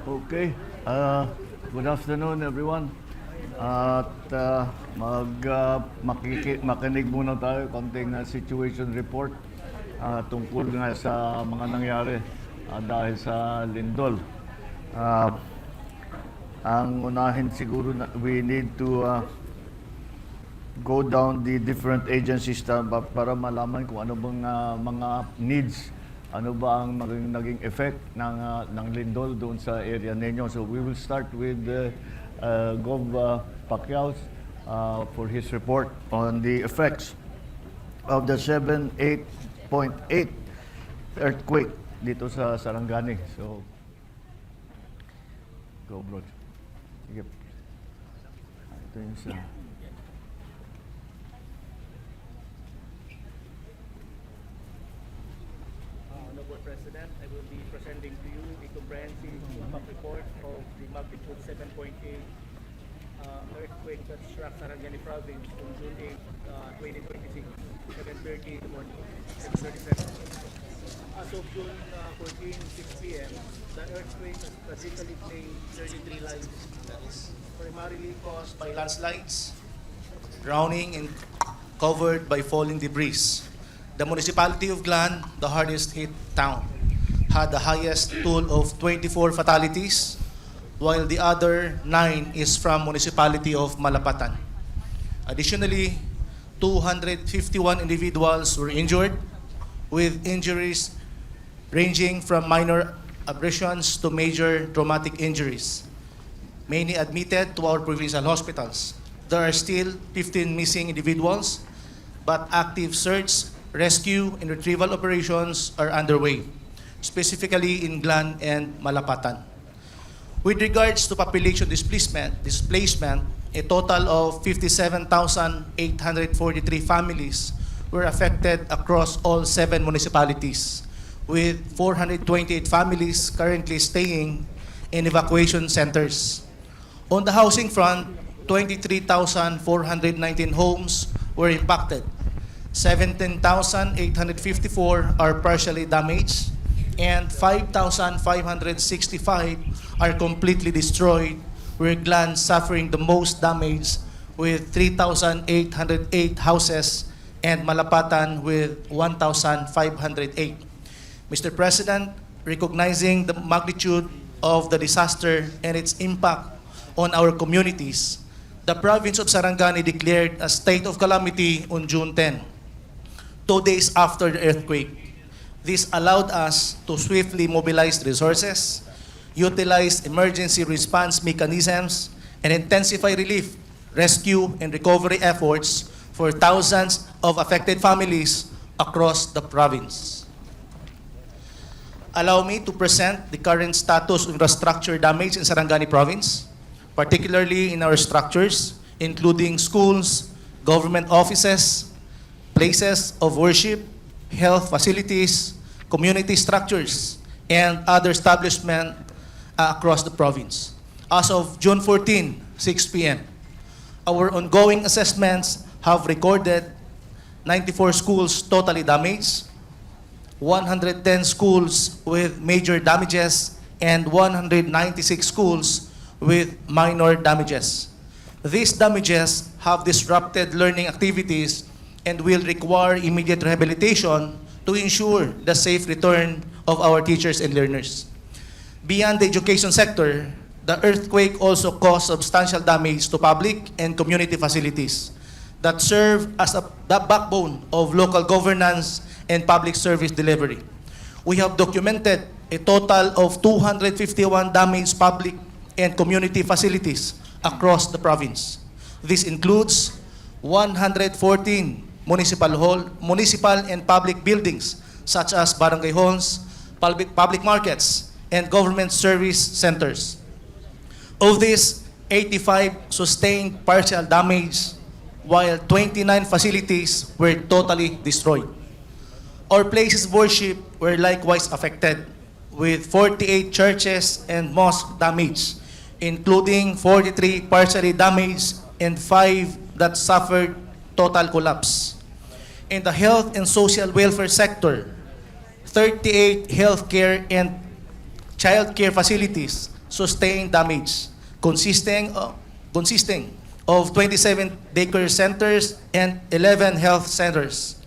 Okay. Good afternoon, everyone. At makinig muna tayo konting situation report tungkol nga sa mga nangyari dahil sa lindol. Ang unahin siguro na we need to go down the different agencies para malaman kung ano bang mga needs, ano ba ang naging effect ng lindol doon sa area ninyo. So we will start with Gov. Pacquiao for his report on the effects of the 7.8 earthquake dito sa Sarangani. So go, bro. Sige. Ito yung sa... Honorable President, I will be presenting to you a comprehensive impact report of the magnitude 7.8 earthquake that struck Sarangani Province on June 8, 2026, 7:30 in the morning, 7:37. As of June 14, 6 p.m., the earthquake has tragically claimed 33 lives. That is primarily caused by landslides, drowning, and covered by falling debris. The municipality of Glan, the hardest hit town, had the highest toll of 24 fatalities, while the other 9 is from municipality of Malapatan. Additionally, 251 individuals were injured, with injuries ranging from minor abrasions to major traumatic injuries, many admitted to our provincial hospitals. There are still 15 missing individuals, but active search, rescue, and retrieval operations are underway, specifically in Glan and Malapatan. With regards to population displacement, a total of 57,843 families were affected across all 7 municipalities, with 428 families currently staying in evacuation centers. On the housing front, 23,419 homes were impacted. 17,854 are partially damaged, and 5,565 are completely destroyed, where Glan suffering the most damage with 3,808 houses and Malapatan with 1,508. Mr. President, recognizing the magnitude of the disaster and its impact on our communities, the province of Sarangani declared a state of calamity on June 10, 2 days after the earthquake. This allowed us to swiftly mobilize resources, utilize emergency response mechanisms, and intensify relief, rescue, and recovery efforts for thousands of affected families across the province. Allow me to present the current status of infrastructure damage in Sarangani Province, particularly in our structures, including schools, government offices, places of worship, health facilities, community structures, and other establishments across the province. As of June 14, 6 p.m., our ongoing assessments have recorded 94 schools totally damaged, 110 schools with major damages, and 196 schools with minor damages. These damages have disrupted learning activities and will require immediate rehabilitation to ensure the safe return of our teachers and learners. Beyond the education sector, the earthquake also caused substantial damage to public and community facilities that serve as the backbone of local governance and public service delivery. We have documented a total of 251 damaged public and community facilities across the province. This includes 114 municipal and public buildings such as barangay halls, public markets, and government service centers. Of these, 85 sustained partial damage, while 29 facilities were totally destroyed. Our places of worship were likewise affected, with 48 churches and mosques damaged, including 43 partially damaged and 5 that suffered total collapse. In the health and social welfare sector, 38 healthcare and childcare facilities sustained damage, consisting of 27 daycare centers and 11 health centers.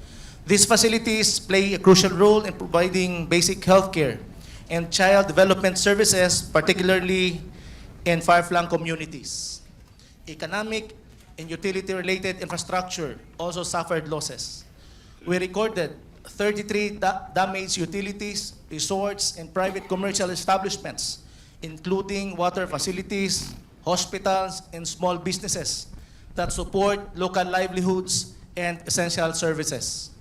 These facilities play a crucial role in providing basic health care and child development services, particularly in far-flung communities. Economic and utility-related infrastructure also suffered losses. We recorded 33 damaged utilities, resorts, and private commercial establishments, including water facilities, hospitals, and small businesses that support local livelihoods and essential services.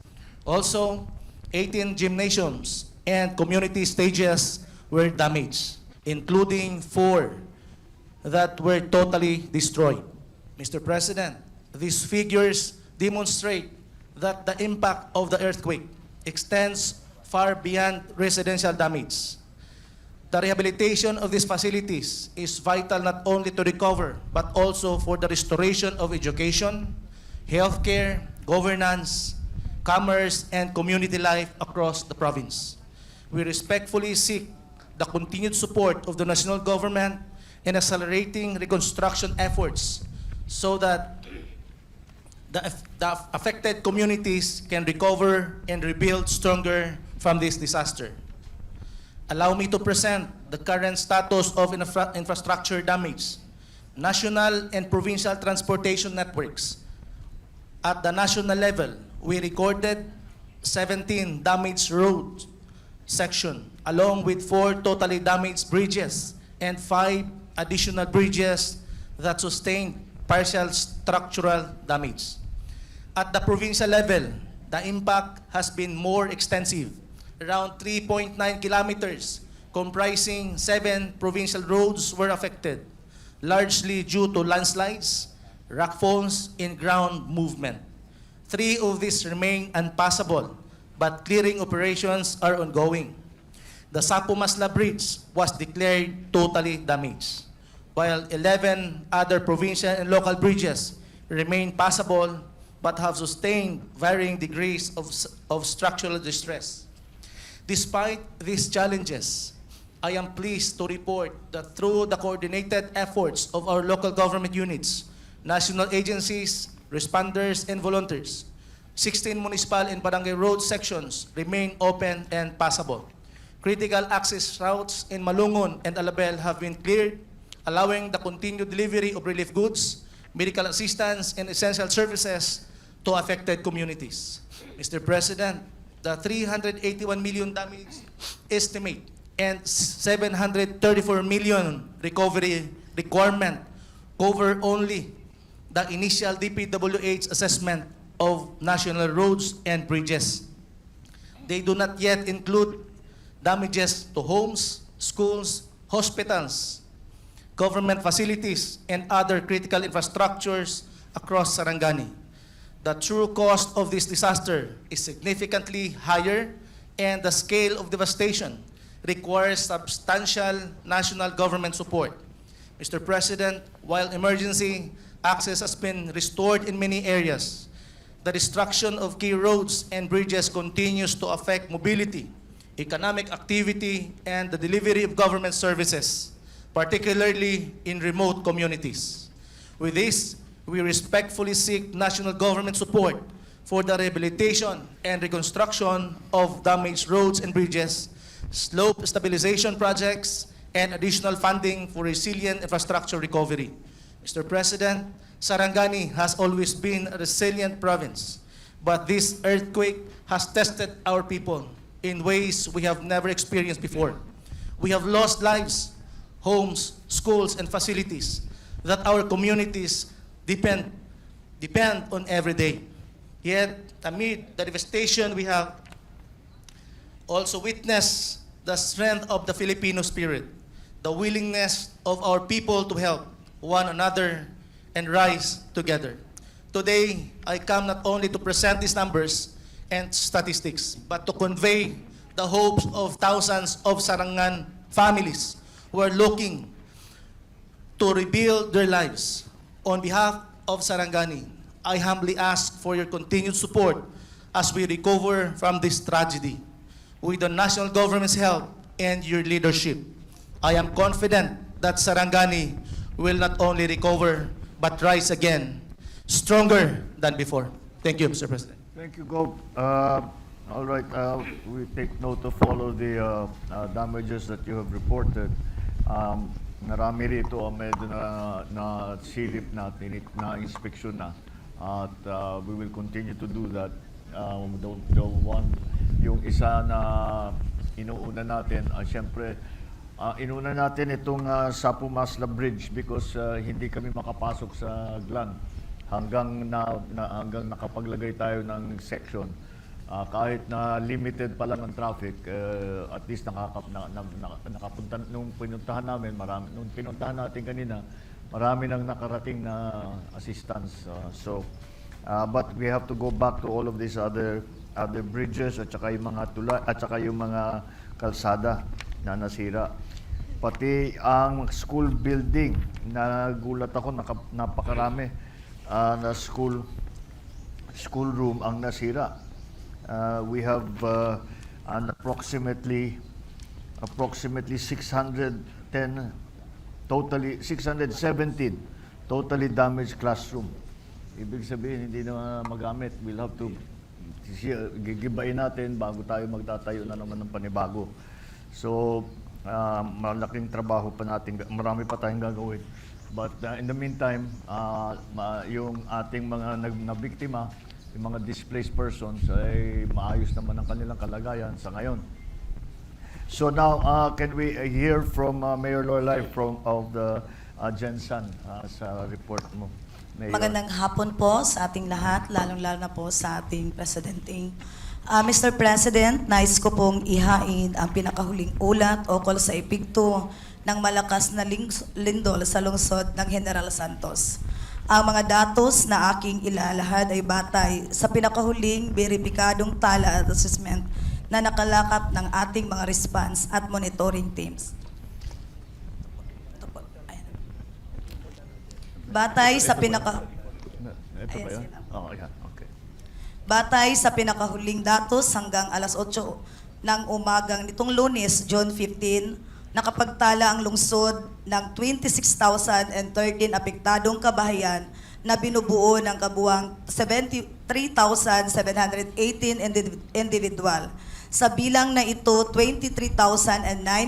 Also, 18 gymnasiums and community stages were damaged, including 4 that were totally destroyed. Mr. President, these figures demonstrate that the impact of the earthquake extends far beyond residential damage. The rehabilitation of these facilities is vital not only to recover, but also for the restoration of education, healthcare, governance, commerce, and community life across the province. We respectfully seek the continued support of the national government in accelerating reconstruction efforts so that the affected communities can recover and rebuild stronger from this disaster. Allow me to present the current status of infrastructure damage. National and provincial transportation networks. At the national level, we recorded 17 damaged road sections, along with 4 totally damaged bridges and 5 additional bridges that sustained partial structural damage. At the provincial level, the impact has been more extensive. Around 3.9 kilometers, comprising 7 provincial roads were affected, largely due to landslides, rockfalls, and ground movement. 3 of these remain unpassable, but clearing operations are ongoing. The Sapu-Masla Bridge was declared totally damaged, while 11 other provincial and local bridges remain passable but have sustained varying degrees of structural distress. Despite these challenges, I am pleased to report that through the coordinated efforts of our local government units, national agencies, responders, and volunteers, 16 municipal and barangay road sections remain open and passable. Critical access routes in Malungon and Alabel have been cleared, allowing the continued delivery of relief goods, medical assistance, and essential services to affected communities. Mr. President, the 381 million damage estimate and 734 million recovery requirement cover only the initial DPWH assessment of national roads and bridges. They do not yet include damages to homes, schools, hospitals, government facilities, and other critical infrastructures across Sarangani. The true cost of this disaster is significantly higher, and the scale of devastation requires substantial national government support. Mr. President, while emergency access has been restored in many areas, the destruction of key roads and bridges continues to affect mobility, economic activity, and the delivery of government services, particularly in remote communities. With this, we respectfully seek national government support for the rehabilitation and reconstruction of damaged roads and bridges, slope stabilization projects, and additional funding for resilient infrastructure recovery. Mr. President, Sarangani has always been a resilient province, but this earthquake has tested our people in ways we have never experienced before. We have lost lives, homes, schools, and facilities that our communities depend on every day. Yet, amid the devastation, we have also witnessed the strength of the Filipino spirit, the willingness of our people to help one another and rise together. Today, I come not only to present these numbers and statistics, but to convey the hopes of thousands of Sarangan families who are looking to rebuild their lives. On behalf of Sarangani, I humbly ask for your continued support as we recover from this tragedy. With the national government's help and your leadership, I am confident that Sarangani will not only recover but rise again, stronger than before. Thank you, Mr. President. Thank you, Gob. All right, we take note of all of the damages that you have reported. Marami rito ang medyo na silip na, na inspeksyon na. At we will continue to do that. The one, yung isa na inuuna natin, siyempre, inuna natin itong Sapu Masla Bridge because hindi kami makapasok sa Glan hanggang nakapaglagay tayo ng section. Kahit na limited pa lang ang traffic, at least nakapunta, nung pinuntahan namin, nung pinuntahan natin kanina, marami nang nakarating na assistance. But we have to go back to all of these other bridges at saka yung mga tulay at saka yung mga kalsada na nasira. Pati ang school building, nagulat ako, napakarami na school room ang nasira. We have approximately 617 totally damaged classroom. Ibig sabihin, hindi na magamit. We'll have to gigibain natin bago tayo magtatayo na naman ng panibago. So, malaking trabaho pa natin. Marami pa tayong gagawin. But in the meantime, yung ating mga nabiktima, yung mga displaced persons, ay maayos naman ang kanilang kalagayan sa ngayon. So now, can we hear from Mayor Lorlay of the Gensan sa report mo? Mayor. Magandang hapon po sa ating lahat, lalong-lalo na po sa ating Presidente. Mr. President, nais ko pong ihain ang pinakahuling ulat ukol sa epekto ng malakas na lindol sa lungsod ng General Santos. Ang mga datos na aking ilalahad ay batay sa pinakahuling beripikadong tala at assessment na nakalakap ng ating mga response at monitoring teams. Batay sa Ito ba yun? Oh, yeah. Okay. Batay sa pinakahuling datos hanggang alas 8 ng umagang nitong Lunes, June 15, nakapagtala ang lungsod ng 26,013 apektadong kabahayan na binubuo ng kabuang 73,718 individual. Sa bilang na ito, 23,009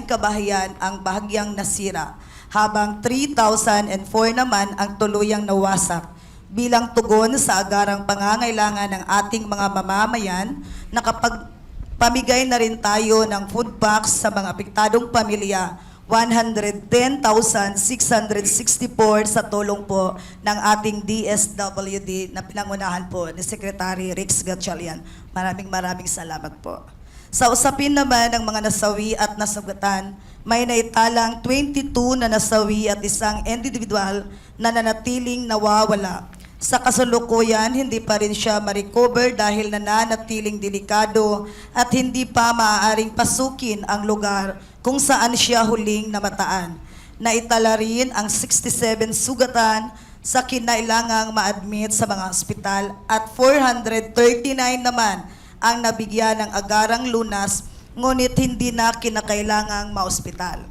kabahayan ang bahagyang nasira, habang 3,004 naman ang tuluyang nawasak. Bilang tugon sa agarang pangangailangan ng ating mga mamamayan, nakapagpamigay na rin tayo ng food packs sa mga apektadong pamilya, 110,664 sa tulong po ng ating DSWD na pinangunahan po ni Secretary Rix Gatchalian. Maraming salamat po. Sa usapin naman ng mga nasawi at nasugatan, may naitalang 22 na nasawi at isang individual na nanatiling nawawala. Sa kasalukuyan, hindi pa rin siya ma-recover dahil nananatiling delikado at hindi pa maaaring pasukin ang lugar kung saan siya huling namataan. Naitala rin ang 67 sugatan sa kinailangang ma-admit sa mga ospital at 439 naman ang nabigyan ng agarang lunas, ngunit hindi na kinakailangang ma-ospital.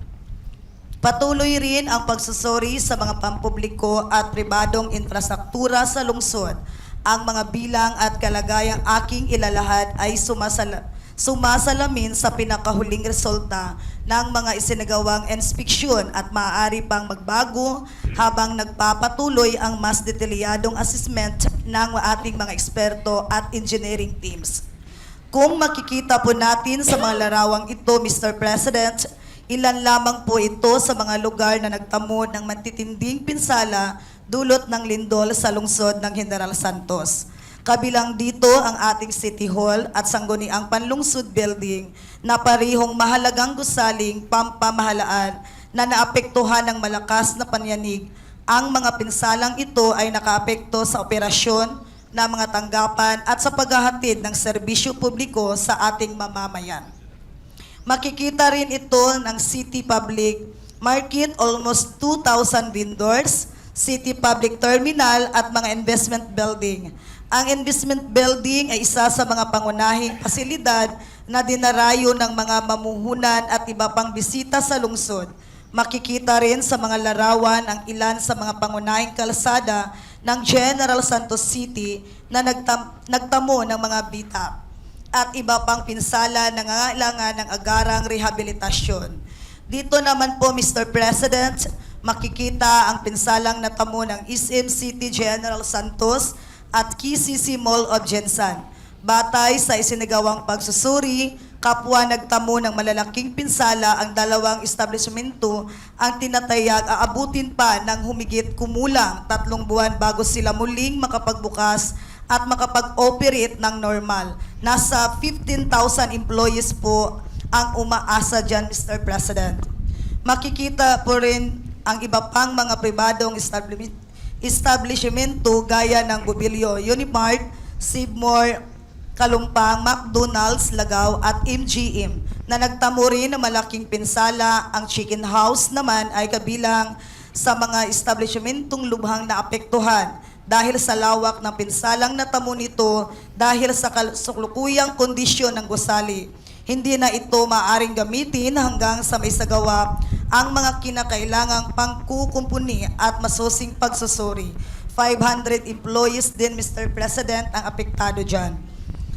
Patuloy rin ang pagsusuri sa mga pampubliko at pribadong infrastruktura sa lungsod. Ang mga bilang at kalagayang aking ilalahad ay sumasalamin sa pinakahuling resulta ng mga isinagawang inspeksyon at maaari pang magbago habang nagpapatuloy ang mas detalyadong assessment ng ating mga eksperto at engineering teams. Kung makikita po natin sa mga larawang ito, Mr. President, ilan lamang po ito sa mga lugar na nagtamo ng matitinding pinsala dulot ng lindol sa lungsod ng General Santos. Kabilang dito ang ating City Hall at Sangguniang Panlungsod Building na parihong mahalagang gusaling pampamahalaan na naapektuhan ng malakas na panyanig. Ang mga pinsalang ito ay nakaapekto sa operasyon ng mga tanggapan at sa paghahatid ng serbisyo publiko sa ating mamamayan. Makikita rin ito ng City Public Market, almost 2,000 vendors, City Public Terminal at mga investment building. Ang investment building ay isa sa mga pangunahing pasilidad na dinarayo ng mga mamuhunan at iba pang bisita sa lungsod. Makikita rin sa mga larawan ang ilan sa mga pangunahing kalsada ng General Santos City na nagtamo ng mga bitap at iba pang pinsala na nangangailangan ng agarang rehabilitasyon. Dito naman po, Mr. President, makikita ang pinsalang natamo ng SM City General Santos at KCC Mall of Jensan. Batay sa isinagawang pagsusuri, kapwa nagtamo ng malalaking pinsala ang dalawang establishmento ang tinatayag aabutin pa ng humigit kumulang 3 buwan bago sila muling makapagbukas at makapag-operate ng normal. Nasa 15,000 employees po ang umaasa dyan, Mr. President. Makikita po rin ang iba pang mga pribadong establishmento gaya ng Gobilio Unimart, Sibmore, Kalumpang, McDonald's, Lagaw at MGM na nagtamo rin ng malaking pinsala. Ang Chicken House naman ay kabilang sa mga establishmentong lubhang naapektuhan dahil sa lawak ng pinsalang natamo nito dahil sa kasalukuyang kondisyon ng gusali. Hindi na ito maaring gamitin hanggang sa maisagawa ang mga kinakailangang pangkukumpuni at masusing pagsusuri. 500 employees din, Mr. President, ang apektado dyan.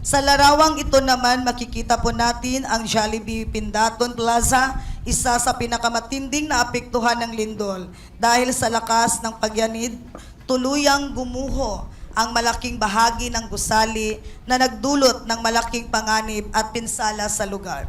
Sa larawang ito naman, makikita po natin ang Jollibee Pindaton Plaza, isa sa pinakamatinding na apektuhan ng lindol. Dahil sa lakas ng pagyanid, tuluyang gumuho ang malaking bahagi ng gusali na nagdulot ng malaking panganib at pinsala sa lugar.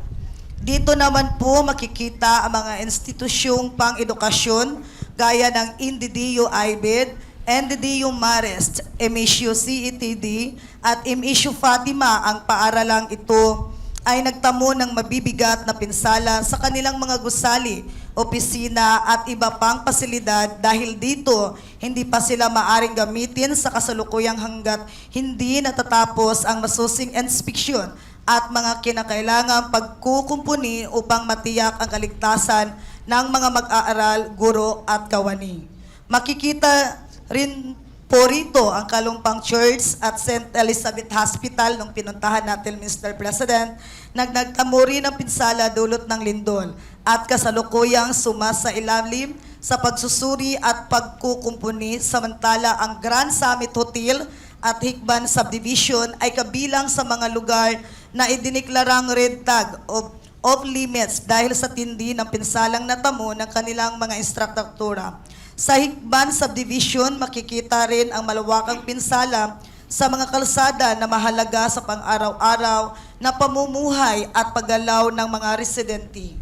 Dito naman po makikita ang mga institusyong pang-edukasyon gaya ng Indidio IBED, NDDU Marist, MSU CETD at MSU Fatima. Ang paaralang ito ay nagtamo ng mabibigat na pinsala sa kanilang mga gusali, opisina at iba pang pasilidad dahil dito hindi pa sila maaring gamitin sa kasalukuyang hanggat hindi natatapos ang masusing inspeksyon at mga kinakailangang pagkukumpuni upang matiyak ang kaligtasan ng mga mag-aaral, guro at kawani. Makikita rin po rito ang Kalumpang Church at St. Elizabeth Hospital nung pinuntahan natin, Mr. President, nagtamo rin ang pinsala dulot ng lindol at kasalukuyang sumasa ilalim sa pagsusuri at pagkukumpuni, samantala ang Grand Summit Hotel at Hikban Subdivision ay kabilang sa mga lugar na idiniklarang red tag of limits dahil sa tindi ng pinsalang natamo ng kanilang mga infrastruktura. Sa Hikban Subdivision, makikita rin ang malawakang pinsala sa mga kalsada na mahalaga sa pang-araw-araw na pamumuhay at paggalaw ng mga residente.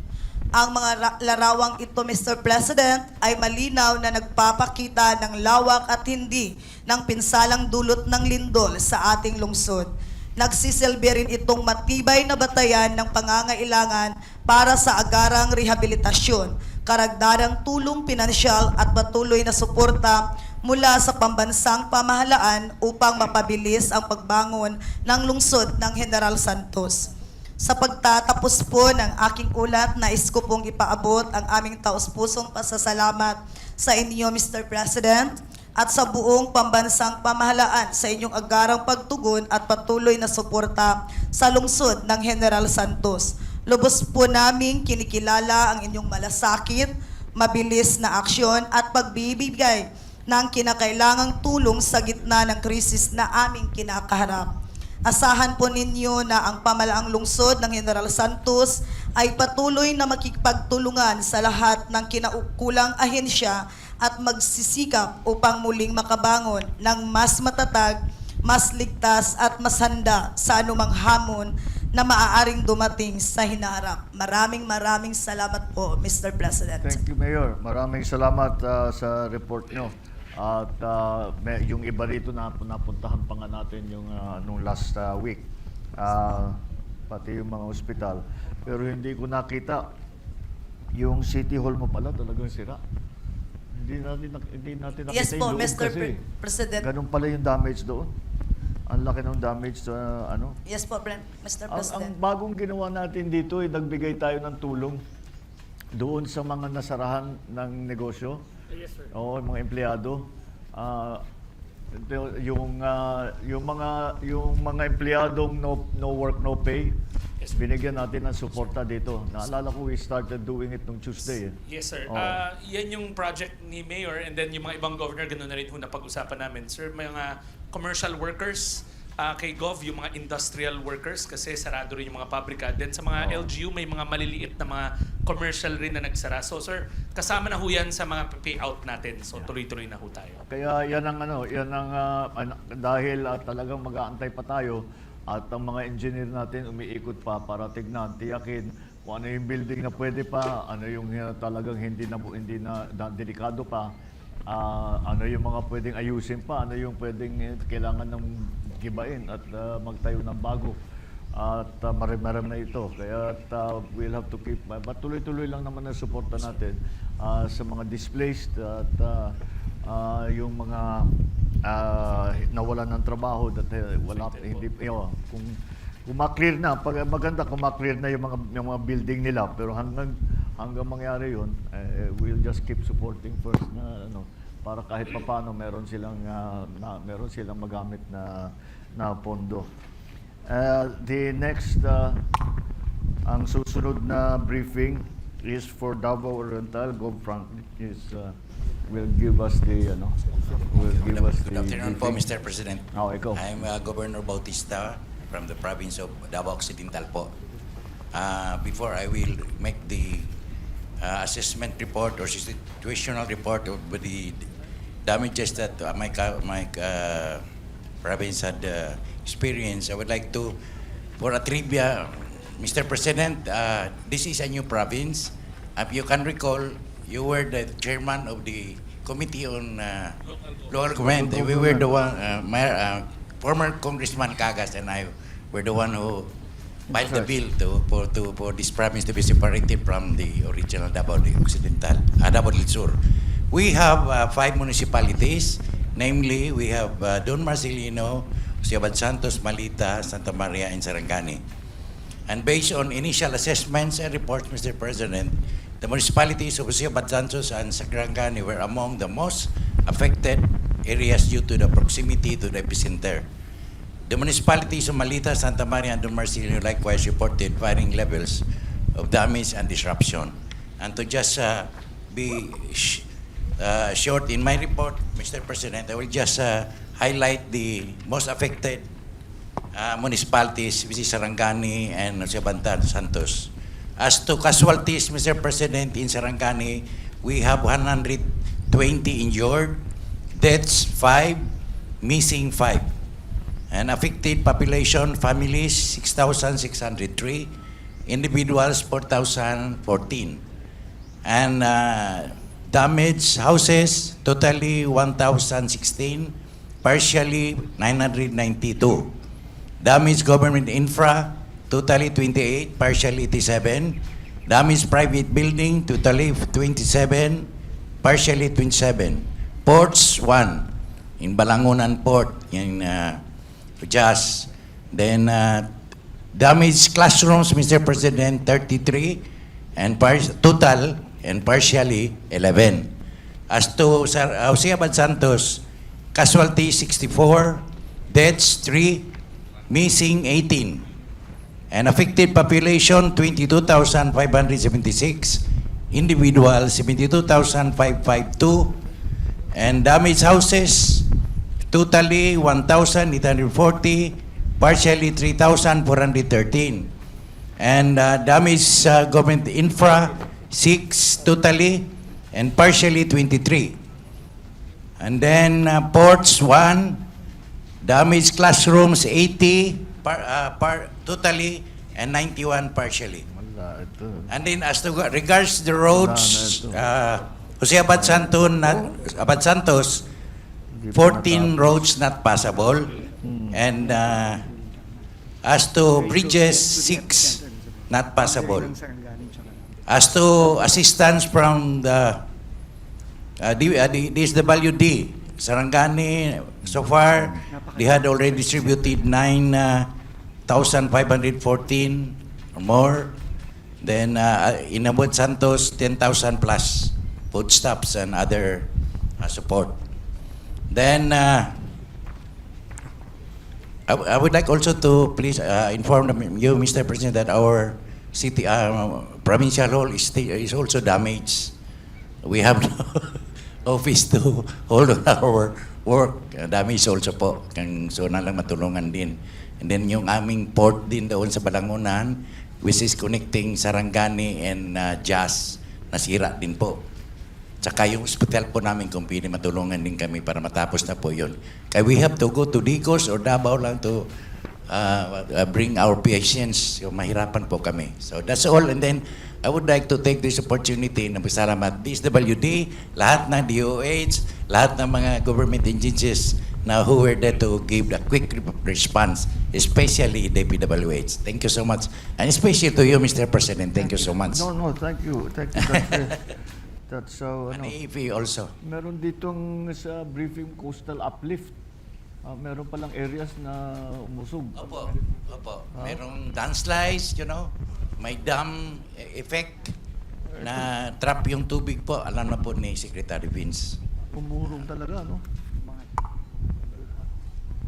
Ang mga larawang ito, Mr. President, ay malinaw na nagpapakita ng lawak at hindi ng pinsalang dulot ng lindol sa ating lungsod. Nagsisilbi rin itong matibay na batayan ng pangangailangan para sa agarang rehabilitasyon, karagdagang tulong pinansyal at patuloy na suporta mula sa pambansang pamahalaan upang mapabilis ang pagbangon ng lungsod ng General Santos. Sa pagtatapos po ng aking ulat, nais ko pong ipaabot ang aming taos-pusong pasasalamat sa inyo, Mr. President, at sa buong pambansang pamahalaan sa inyong agarang pagtugon at patuloy na suporta sa lungsod ng General Santos. Lubos po naming kinikilala ang inyong malasakit, mabilis na aksyon at pagbibigay ng kinakailangang tulong sa gitna ng krisis na aming kinakaharap. Asahan po ninyo na ang pamalaang lungsod ng General Santos ay patuloy na makikipagtulungan sa lahat ng kinaukulang ahensya at magsisikap upang muling makabangon ng mas matatag, mas ligtas at mas handa sa anumang hamon na maaaring dumating sa hinaharap. Maraming salamat po, Mr. President. Thank you, Mayor. Maraming salamat sa report nyo. At yung iba rito napuntahan pa nga natin yung nung last week. Pati yung mga ospital. Pero hindi ko nakita yung City Hall mo pala talagang sira. Hindi natin nakita Yes po, yung loob Mr. kasi. President. Ganun pala yung damage doon. Ang laki ng damage sa ano. Yes po, Mr. Ang President. bagong ginawa natin dito ay nagbigay tayo ng tulong doon sa mga nasarahan ng negosyo. Yes, sir. Oo, yung mga empleyado. Yung mga empleyadong no work no pay, Yes, sir. binigyan natin ng suporta dito. Naalala ko we started doing it nung Tuesday. Yes, sir. Oo. Yan yung project ni Mayor and then yung mga ibang governor, ganoon na rin ho napag-usapan namin. Sir, mga commercial workers, kay Gov, yung mga industrial workers kasi sarado rin yung mga pabrika. Then sa mga LGU, may mga maliliit na mga commercial rin na nagsara. So sir, kasama na ho yan sa mga payout natin. So tuloy-tuloy na ho tayo. Kaya yan ang dahil talagang mag-aantay pa tayo at ang mga engineer natin umiikot pa para tignan, tiyakin kung ano yung building na pwede pa, ano yung talagang hindi na delikado pa, ano yung mga pwedeng ayusin pa, ano yung pwedeng kailangan ng gibain at magtayo ng bago. At marami na ito. Kaya we'll have to keep, but tuloy-tuloy lang naman ang suporta natin sa mga displaced at yung mga nawalan ng trabaho that wala hindi kung ma-clear na pag maganda kung ma-clear na yung mga building nila, pero hanggang mangyari yun, we'll just keep supporting first na para kahit papaano meron silang magamit na pondo. The next ang susunod na briefing is for Davao Oriental. Gov Frank will give us the Good afternoon po, briefing. Mr. President. Ikaw. I'm Governor Bautista from the province of Davao Occidental po. Before I will make the assessment report or situational report of the damages that my province had experienced, I would like to, for a trivia, Mr. President, this is a new province. If you can recall, you were the chairman of the Committee on Local Government. We were the one, former Congressman Cagas and I were the one who filed the bill for this province to be separated from the original Davao Occidental, Davao del Sur. We have 5 municipalities, namely we have Don Marcelino, Ciudad Santos, Malita, Santa Maria, and Sarangani. And based on initial assessments and reports, Mr. President, the municipalities of Ciudad Santos and Sarangani were among the most affected areas due to the proximity to the epicenter. The municipalities of Malita, Santa Maria, and Don Marcelino likewise reported varying levels of damage and disruption. And to just be short in my report, Mr. President, I will just highlight the most affected municipalities, which is Sarangani and Ciudad Santos. As to casualties, Mr. President, in Sarangani, we have 120 injured, deaths 5, missing 5. And affected population, families 6,603, individuals 4,014. And damaged houses, totally 1,016, partially 992. Damaged government infra, totally 28, partially 87. Damaged private building, totally 27, partially 27. Ports, 1. In Balangunan Port, in Jas. Then damaged classrooms, Mr. President, 33, and total and partially 11. As to Ciudad Santos, casualty 64, deaths 3, missing 18. And affected population 22,576, individuals 72,552, and damaged houses totally 1,840, partially 3,413. And damaged government infra 6 totally, and partially 23. And then ports 1, damaged classrooms 80 totally, and 91 partially. Wala, ito. And then as to regards the roads, Jose Abad Santos, 14 roads not passable. And as to bridges, 6 not passable. As to assistance from the DSWD, Sarangani, so far, they had already distributed 9,514 or more. Then in Abad Santos, 10,000 plus foodstuffs and other support. Then I would like also to please inform you, Mr. President, that our city provincial hall is also damaged. We have no office to hold on our work. Damaged also po. So na lang matulungan din. And then yung aming port din doon sa Balangunan, which is connecting Sarangani and Jas, nasira din po. Tsaka yung hospital po namin kung pwede matulungan din kami para matapos na po yun. Kaya we have to go to Digos or Davao lang to bring our patients. Yung mahirapan po kami. So that's all. And then I would like to take this opportunity na pasalamat DSWD, lahat ng DOH, lahat ng mga government agencies na who were there to give the quick response, especially the PWH. Thank you so much. And especially to you, Mr. President. Thank you so much. No, thank you. Thank you. That's And AFP also. meron ditong sa briefing coastal uplift. Meron palang areas na umusog. Opo. Merong landslides, may dam effect na trap yung tubig po. Alam na po ni Secretary Vince. Umurong talaga, no?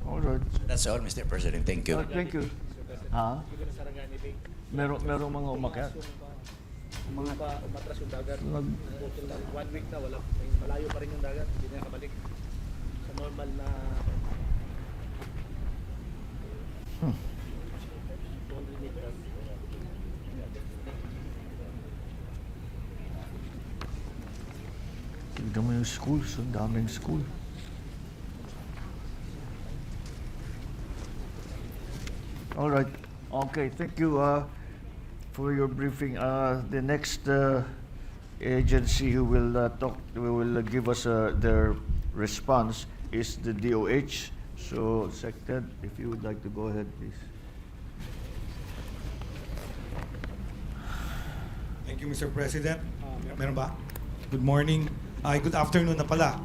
Alright. That's all, Mr. President. Thank you. Thank you. Ha? Sige na Sarangani Bay. Merong mga umakyat. Mga umatras yung dagat. Total na 1 week na, malayo pa rin yung dagat. Hindi na nakabalik sa normal na 200 meters. Tignan mo yung schools. Ang daming school. Alright. Okay, thank you for your briefing. The next agency who will give us their response is the DOH. So, Secretary, if you would like to go ahead, please. Thank you, Mr. President. Meron ba? Good morning. Good afternoon na pala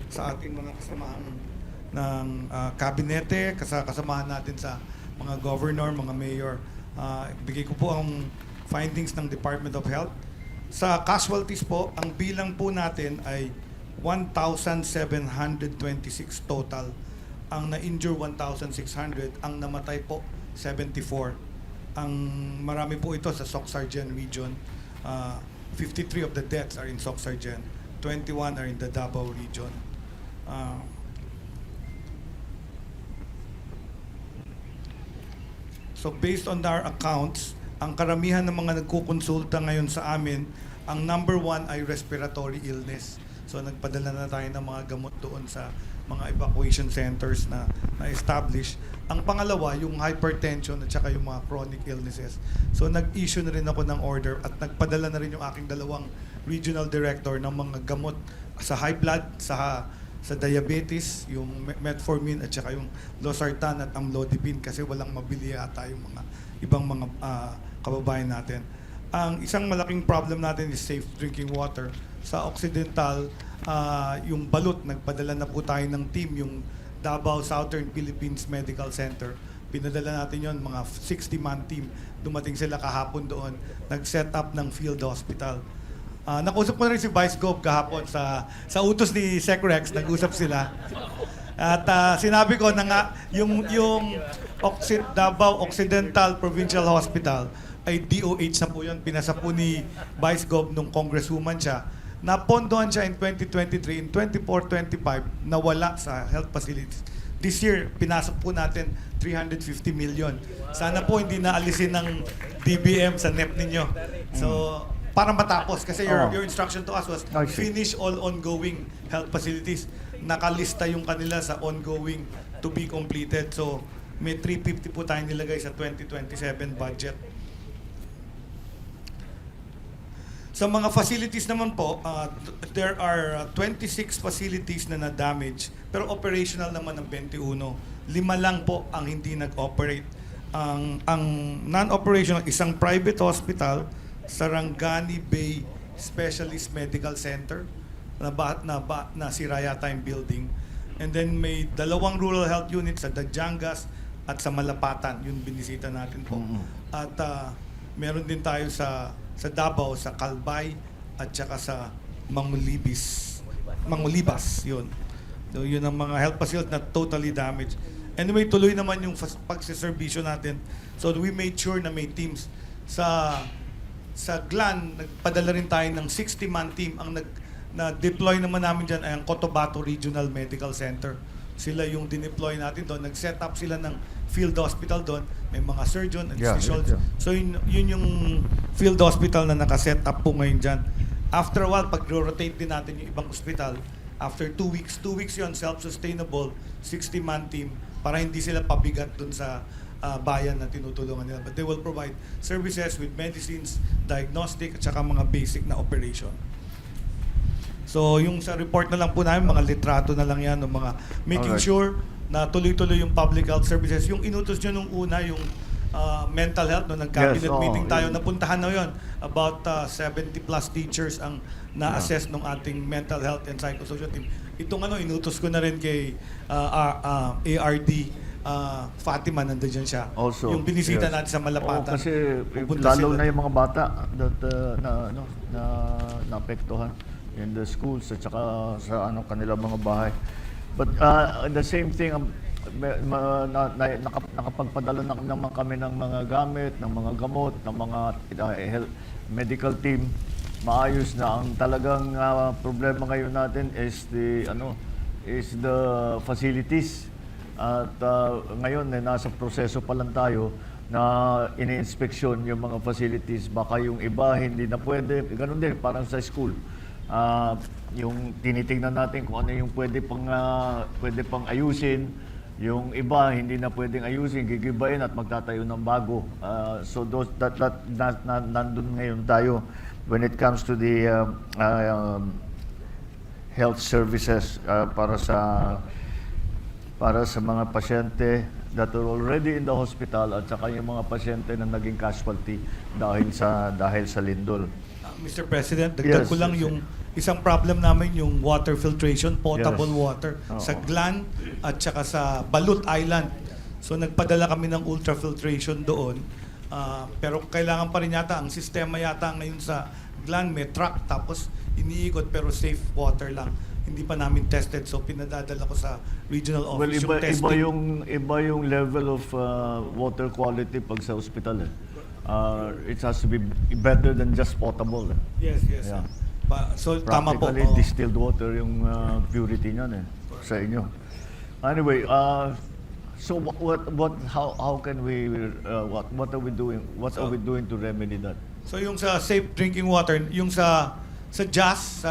sa ating mga kasamahan ng kabinete, kasamahan natin sa mga governor, mga mayor. Bigay ko po ang findings ng Department of Health. Sa casualties po, ang bilang po natin ay 1,726 total. Ang na-injure 1,600, ang namatay po 74. Ang marami po ito sa Soc-Sargen region. 53 of the deaths are in Soc-Sargen. 21 are in the Davao region. So based on our accounts, ang karamihan ng mga nagkukonsulta ngayon sa amin, ang number 1 ay respiratory illness. So nagpadala na tayo ng mga gamot doon sa mga evacuation centers na na-establish. Ang pangalawa, yung hypertension at saka yung mga chronic illnesses. So nag-issue na rin ako ng order at nagpadala na rin yung aking dalawang regional director ng mga gamot sa high blood, sa diabetes, yung metformin at saka yung losartan at amlodipine kasi walang mabili yata yung mga ibang mga kababayan natin. Ang isang malaking problem natin is safe drinking water. Sa Occidental, yung Balut, nagpadala na po tayo ng team, yung Davao Southern Philippines Medical Center. Pinadala natin yon, mga 60-man team. Dumating sila kahapon doon, nag-set up ng field hospital. Nakausap ko na rin si Vice Gov kahapon sa utos ni Sec Rex, nag-usap sila. At sinabi ko na nga, yung Davao Occidental Provincial Hospital ay DOH na po yun. Pinasa po ni Vice Gov nung congresswoman siya. Napondohan siya in 2023, in 24-25, nawala sa health facilities. This year, pinasok po natin 350 million. Sana po hindi naalisin ng DBM sa NEP ninyo. So, para matapos, kasi your instruction to us was finish all ongoing health facilities. Nakalista yung kanila sa ongoing to be completed. So, may 350 po tayo nilagay sa 2027 budget. Sa mga facilities naman po, there are 26 facilities na na-damage, pero operational naman ng 21. 5 lang po ang hindi nag-operate. Ang non-operational, isang private hospital, Sarangani Bay Specialist Medical Center, na sira yata yung building. And then may 2 rural health units sa Dajangas at sa Malapatan, yun binisita natin po. At meron din tayo sa Davao, sa Calbay, at saka sa Mangulibas, yun. So yun ang mga health facilities na totally damaged. Anyway, tuloy naman yung pagsiservisyo natin. So we made sure na may teams. Sa GLAN, nagpadala rin tayo ng 60-man team. Ang na-deploy naman namin dyan ay ang Cotabato Regional Medical Center. Sila yung dineploy natin doon. Nag-set up sila ng field hospital doon. May mga surgeon, anesthesiologists. yeah. So yun yung field hospital na nakaset up po ngayon dyan. After a while, pag-rotate din natin yung ibang hospital, after 2 weeks yun, self-sustainable, 60-man team, para hindi sila pabigat dun sa bayan na tinutulungan nila. But they will provide services with medicines, diagnostic, at saka mga basic na operation. So yung sa report na lang po namin, mga litrato na lang yan, ng mga making Alright. sure na tuloy-tuloy yung public health services. Yung inutos nyo nung una, yung mental health, no, nag-cabinet Yes, oo. meeting tayo, napuntahan na yun. About 70 plus teachers ang na-assess ng ating mental health and psychosocial team. Itong inutos ko na rin kay ARD Fatima, nandiyan siya. Also, yung binisita yes. natin sa Malapatan. Oo, kasi Pupunta lalo sila. na yung mga bata that naapektuhan in the schools at saka sa kanilang mga bahay. But the same thing, nakapagpadala na naman kami ng mga gamit, ng mga gamot, ng mga medical team. Maayos na. Ang talagang problema ngayon natin is the facilities. At ngayon nasa proseso pa lang tayo na ini-inspeksyon yung mga facilities. Baka yung iba hindi na pwede. Ganun din, parang sa school. Yung tinitingnan natin kung ano yung pwede pang ayusin. Yung iba hindi na pwedeng ayusin, gigibain at magtatayo ng bago. So nandun ngayon tayo when it comes to the health services para sa mga pasyente that are already in the hospital at saka yung mga pasyente na naging casualty dahil sa lindol. Mr. President, dagdag Yes, ko lang yes, yung isang problem namin, yung water filtration, potable Yes. water Oo. sa GLAN at saka sa Balut Island. So nagpadala kami ng ultrafiltration doon. Pero kailangan pa rin yata, ang sistema yata ngayon sa GLAN may truck tapos iniikot pero safe water lang. Hindi pa namin tested, so pinadadala ko sa regional Well, office yung testing. iba yung level of water quality pag sa ospital. It has to be better than just potable. Yes. Yeah. So tama po. Practically oo. distilled water yung purity niyan sa inyo. Anyway, so how can we what are we doing? What are we doing to remedy that? So yung sa safe drinking water, yung sa JAS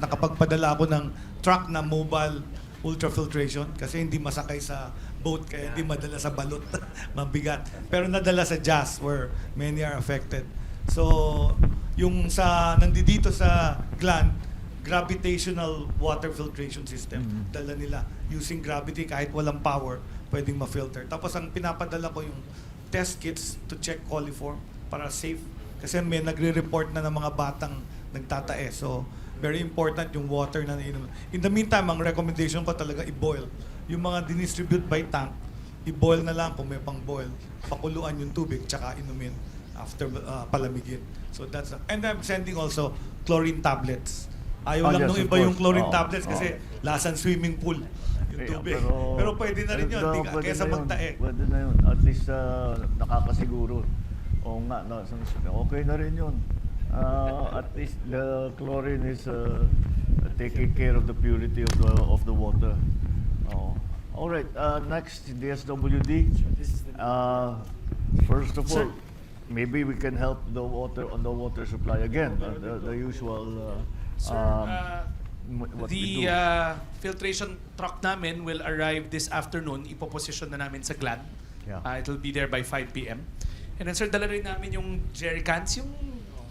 nakapagpadala ako ng truck na mobile ultrafiltration kasi hindi masakay sa boat kaya hindi madala sa balot. Mabigat. Pero nadala sa JAS where many are affected. So yung nandito sa GLAN, gravitational water filtration system. Dala nila using gravity kahit walang power, pwedeng ma-filter. Tapos ang pinapadala ko yung test kits to check coliform para safe. Kasi may nagre-report na ng mga batang nagtatae. So, very important yung water na nainom. In the meantime, ang recommendation ko talaga i-boil. Yung mga dinistribute by tank, i-boil na lang kung may pang-boil. Pakuluan yung tubig, tsaka inumin after palamigin. So that's and I'm sending also chlorine tablets. Ayaw lang Yes, nung of iba yung course. chlorine Oo, tablets kasi lasan swimming pool yung tubig. Pero pwede na rin yun, pwede kaysa na yun. magtae. Pwede na yun. At least nakakasiguro. Oo nga, okay na rin yun. At least the chlorine is taking care of the purity of the water. All right, next, DSWD. First of all, maybe we can help the water supply again, the usual. Sir, What we the do. filtration truck namin will arrive this afternoon. Ipoposition na namin sa GLAN. Yeah. It'll be there by 5 p.m. And then sir, dala rin namin yung jerry cans, yung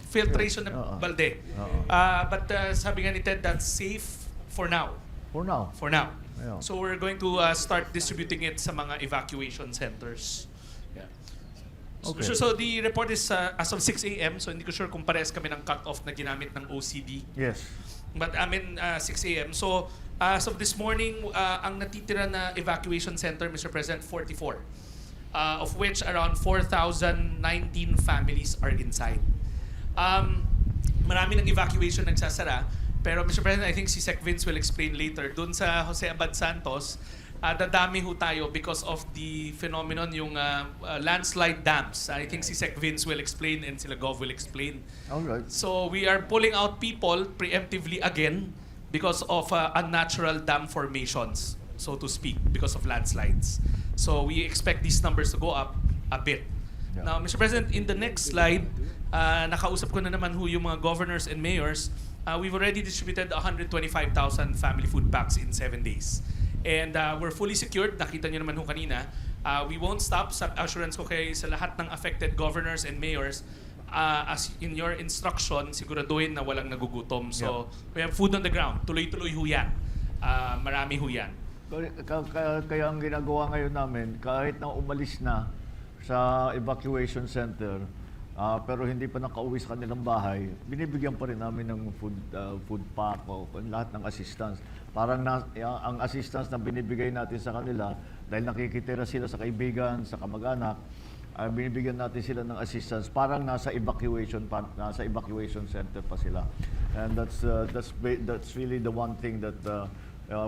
filtration na Oo. balde. Oo. But sabi nga ni Ted, that's safe for now. For now. For now. Yeah. So we're going to start distributing it sa mga evacuation centers. Yeah. Okay. So the report is as of 6 a.m. So hindi ko sure kung parehas kami ng cut-off na ginamit ng OCD. Yes. But amin 6 a.m. So as of this morning, ang natitira na evacuation center, Mr. President, 44. Of which around 4,019 families are inside. Marami ng evacuation nagsasara. Pero Mr. President, I think si Sec Vince will explain later. Doon sa Jose Abad Santos, dadami ho tayo because of the phenomenon, yung landslide dams. I think si Sec Vince will explain and sila Gov will explain. All right. So we are pulling out people preemptively again because of unnatural dam formations, so to speak, because of landslides. So we expect these numbers to go up a bit. Yeah. Now, Mr. President, in the next slide, nakausap ko na naman ho yung mga governors and mayors. We've already distributed 125,000 family food packs in 7 days. And we're fully secured. Nakita niyo naman ho kanina. We won't stop. Sa assurance ko kay sa lahat ng affected governors and mayors, as in your instruction, siguraduhin na walang nagugutom. So, we have food on the ground. Tuloy-tuloy ho yan. Marami ho yan. Kaya ang ginagawa ngayon namin, kahit na umalis na sa evacuation center, pero hindi pa nakauwi sa kanilang bahay, binibigyan pa rin namin ng food pack o lahat ng assistance. Parang ang assistance na binibigay natin sa kanila, dahil nakikitira sila sa kaibigan, sa kamag-anak, binibigyan natin sila ng assistance. Parang nasa evacuation center pa sila. And that's really the one thing that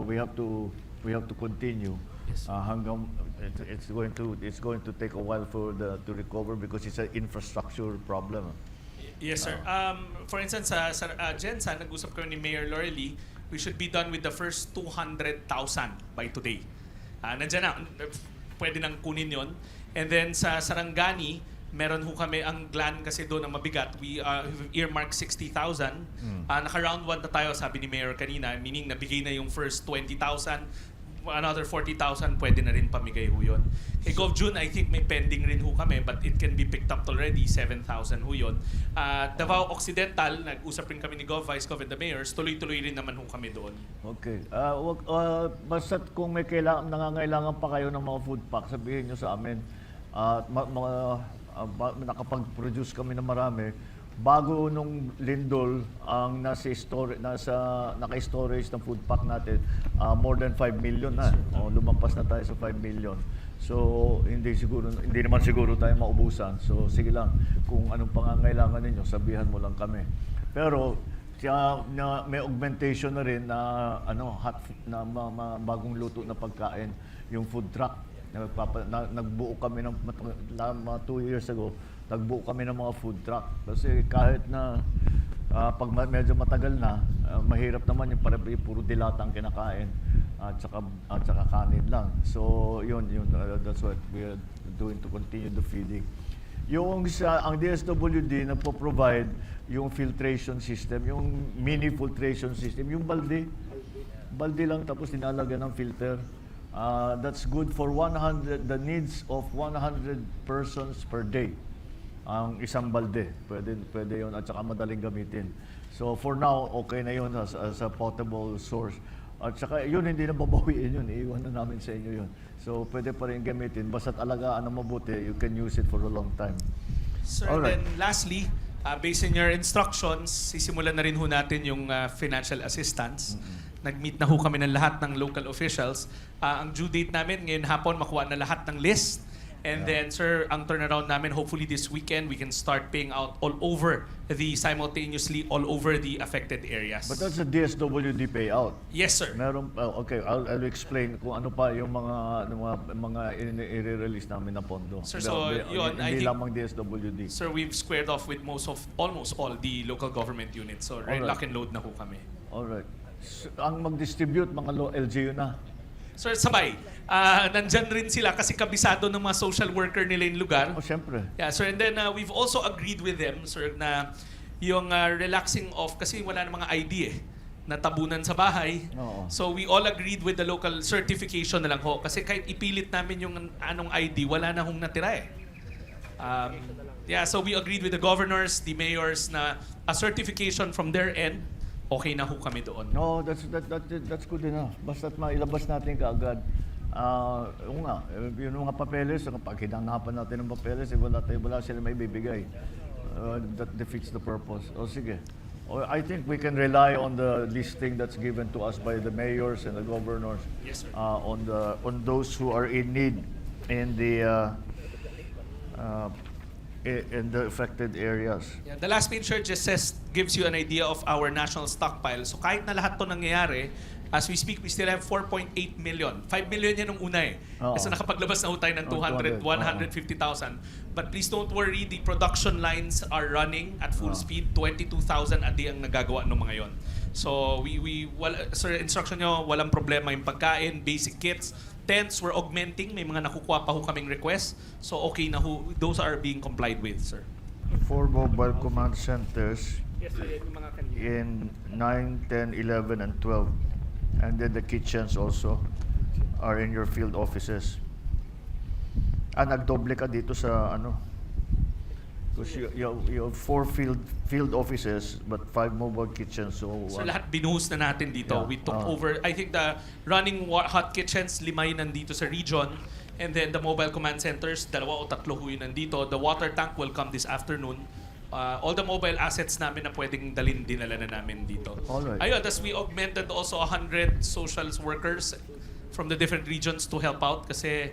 we have to continue. Yes. Hanggang it's going to take a while to recover because it's an infrastructure problem. Yes, sir. For instance, sa Gensa, nag-usap kami ni Mayor Lorely, we should be done with the first 200,000 by today. Nandiyan na, pwede nang kunin yon. And then sa Sarangani, meron ho kami ang GLAN kasi doon ang mabigat. We earmarked 60,000. Naka-round 1 na tayo, sabi ni Mayor kanina, meaning nabigay na yung first 20,000. Another 40,000 pwede na rin pamigay ho yun. Kay Gov June, I think may pending rin ho kami but it can be picked up already, 7,000 ho yun. Davao Occidental, nag-usap rin kami ni Gov, Vice Gov and the Mayors, tuloy-tuloy rin naman ho kami doon. Okay. Basta kung may nangangailangan pa kayo ng mga food pack, sabihin nyo sa amin. Nakapag-produce kami ng marami. Bago nung lindol, ang naka-storage ng food pack natin, more than 5 million na. Lumampas na tayo sa 5 million. So, hindi naman siguro tayo maubusan. So, sige lang, kung anong pangangailangan ninyo, sabihan mo lang kami. Pero, may augmentation na rin na bagong luto na pagkain, yung food truck. Nagbuo kami ng 2 years ago, nagbuo kami ng mga food truck. Kasi kahit na pag medyo matagal na, mahirap naman yung puro dilata ang kinakain at saka kanin lang. So yun, that's what we are doing to continue the feeding. Ang DSWD nagpo-provide yung filtration system, yung mini filtration system, yung balde lang tapos nilalagyan ng filter. That's good for the needs of 100 persons per day. Ang isang balde, pwede yun at saka madaling gamitin. So for now, okay na yun as a potable source. At saka yun, hindi na babawiin yun, iiwan na namin sa inyo yun. So pwede pa rin gamitin, basta't alagaan na mabuti, you can use it for a long time. Sir, Alright. then lastly, based on your instructions, sisimulan na rin ho natin yung financial assistance. Nag-meet na ho kami ng lahat ng local officials. Ang due date namin ngayon hapon, makuha na lahat ng list. And then, sir, ang turnaround namin, hopefully this weekend, we can start paying out simultaneously all over the affected areas. But that's a DSWD payout. Yes, sir. Meron, okay, I'll explain kung ano pa yung mga i-release namin na pondo. Sir, so yun, I Hindi think- lamang DSWD. Sir, we've squared off with almost all the local government units. So, Alright. lock and load na ho kami. Alright. Ang mag-distribute, mga LGU na. Sir, sabay. Nandyan rin sila kasi kabisado ng mga social worker nila yung lugar. O, syempre. Yeah, sir, and then we've also agreed with them, sir, na yung relaxing off, kasi wala na mga ID na tabunan sa bahay. Oo. So we all agreed with the local certification na lang ho. Kasi kahit ipilit namin yung anong ID, wala na hong natira so we agreed with the governors, the mayors, na a certification from their end, okay na ho kami doon. No, that's good enough. Basta't mailabas natin kaagad. Yung mga papeles, kapag hinanapan natin ng papeles, wala sila may bibigay. That defeats the purpose. O sige. I think we can rely on the listing that's given to us by the mayors and the governors. Yes, sir. On those who are in need in the in the affected areas. Yeah, the last page, sir, just gives you an idea of our national stockpile. So kahit na lahat to nangyayari, as we speak, we still have 4.8 million. 5 million yan nung una eh. Oo. Kasi nakapaglabas na ho tayo ng 200, 150,000. But please don't worry, the production lines are running at full speed. 22,000 a day ang nagagawa ng mga yon. So sir, instruction nyo, walang problema yung pagkain, basic kits, tents, we're augmenting. May mga nakukuha pa ho kaming request. So okay na ho, those are being complied with, sir. 4 mobile command centers Yes, sir, yan yung mga kanina. in 9, 10, 11, and 12. And then the kitchens also are in your field offices. Nagdoble ka dito sa ano? Because you have 4 field offices but 5 mobile kitchens. So So lahat binuhos na natin dito. Yeah. We took over, I think the running hot kitchens, 5 yun nandito sa region. And then the mobile command centers, 2 o 3 ho yun nandito. The water tank will come this afternoon. All the mobile assets namin na pwedeng dalhin, dinala na namin dito. Alright. Ayun, tas we augmented also 100 social workers from the different regions to help out kasi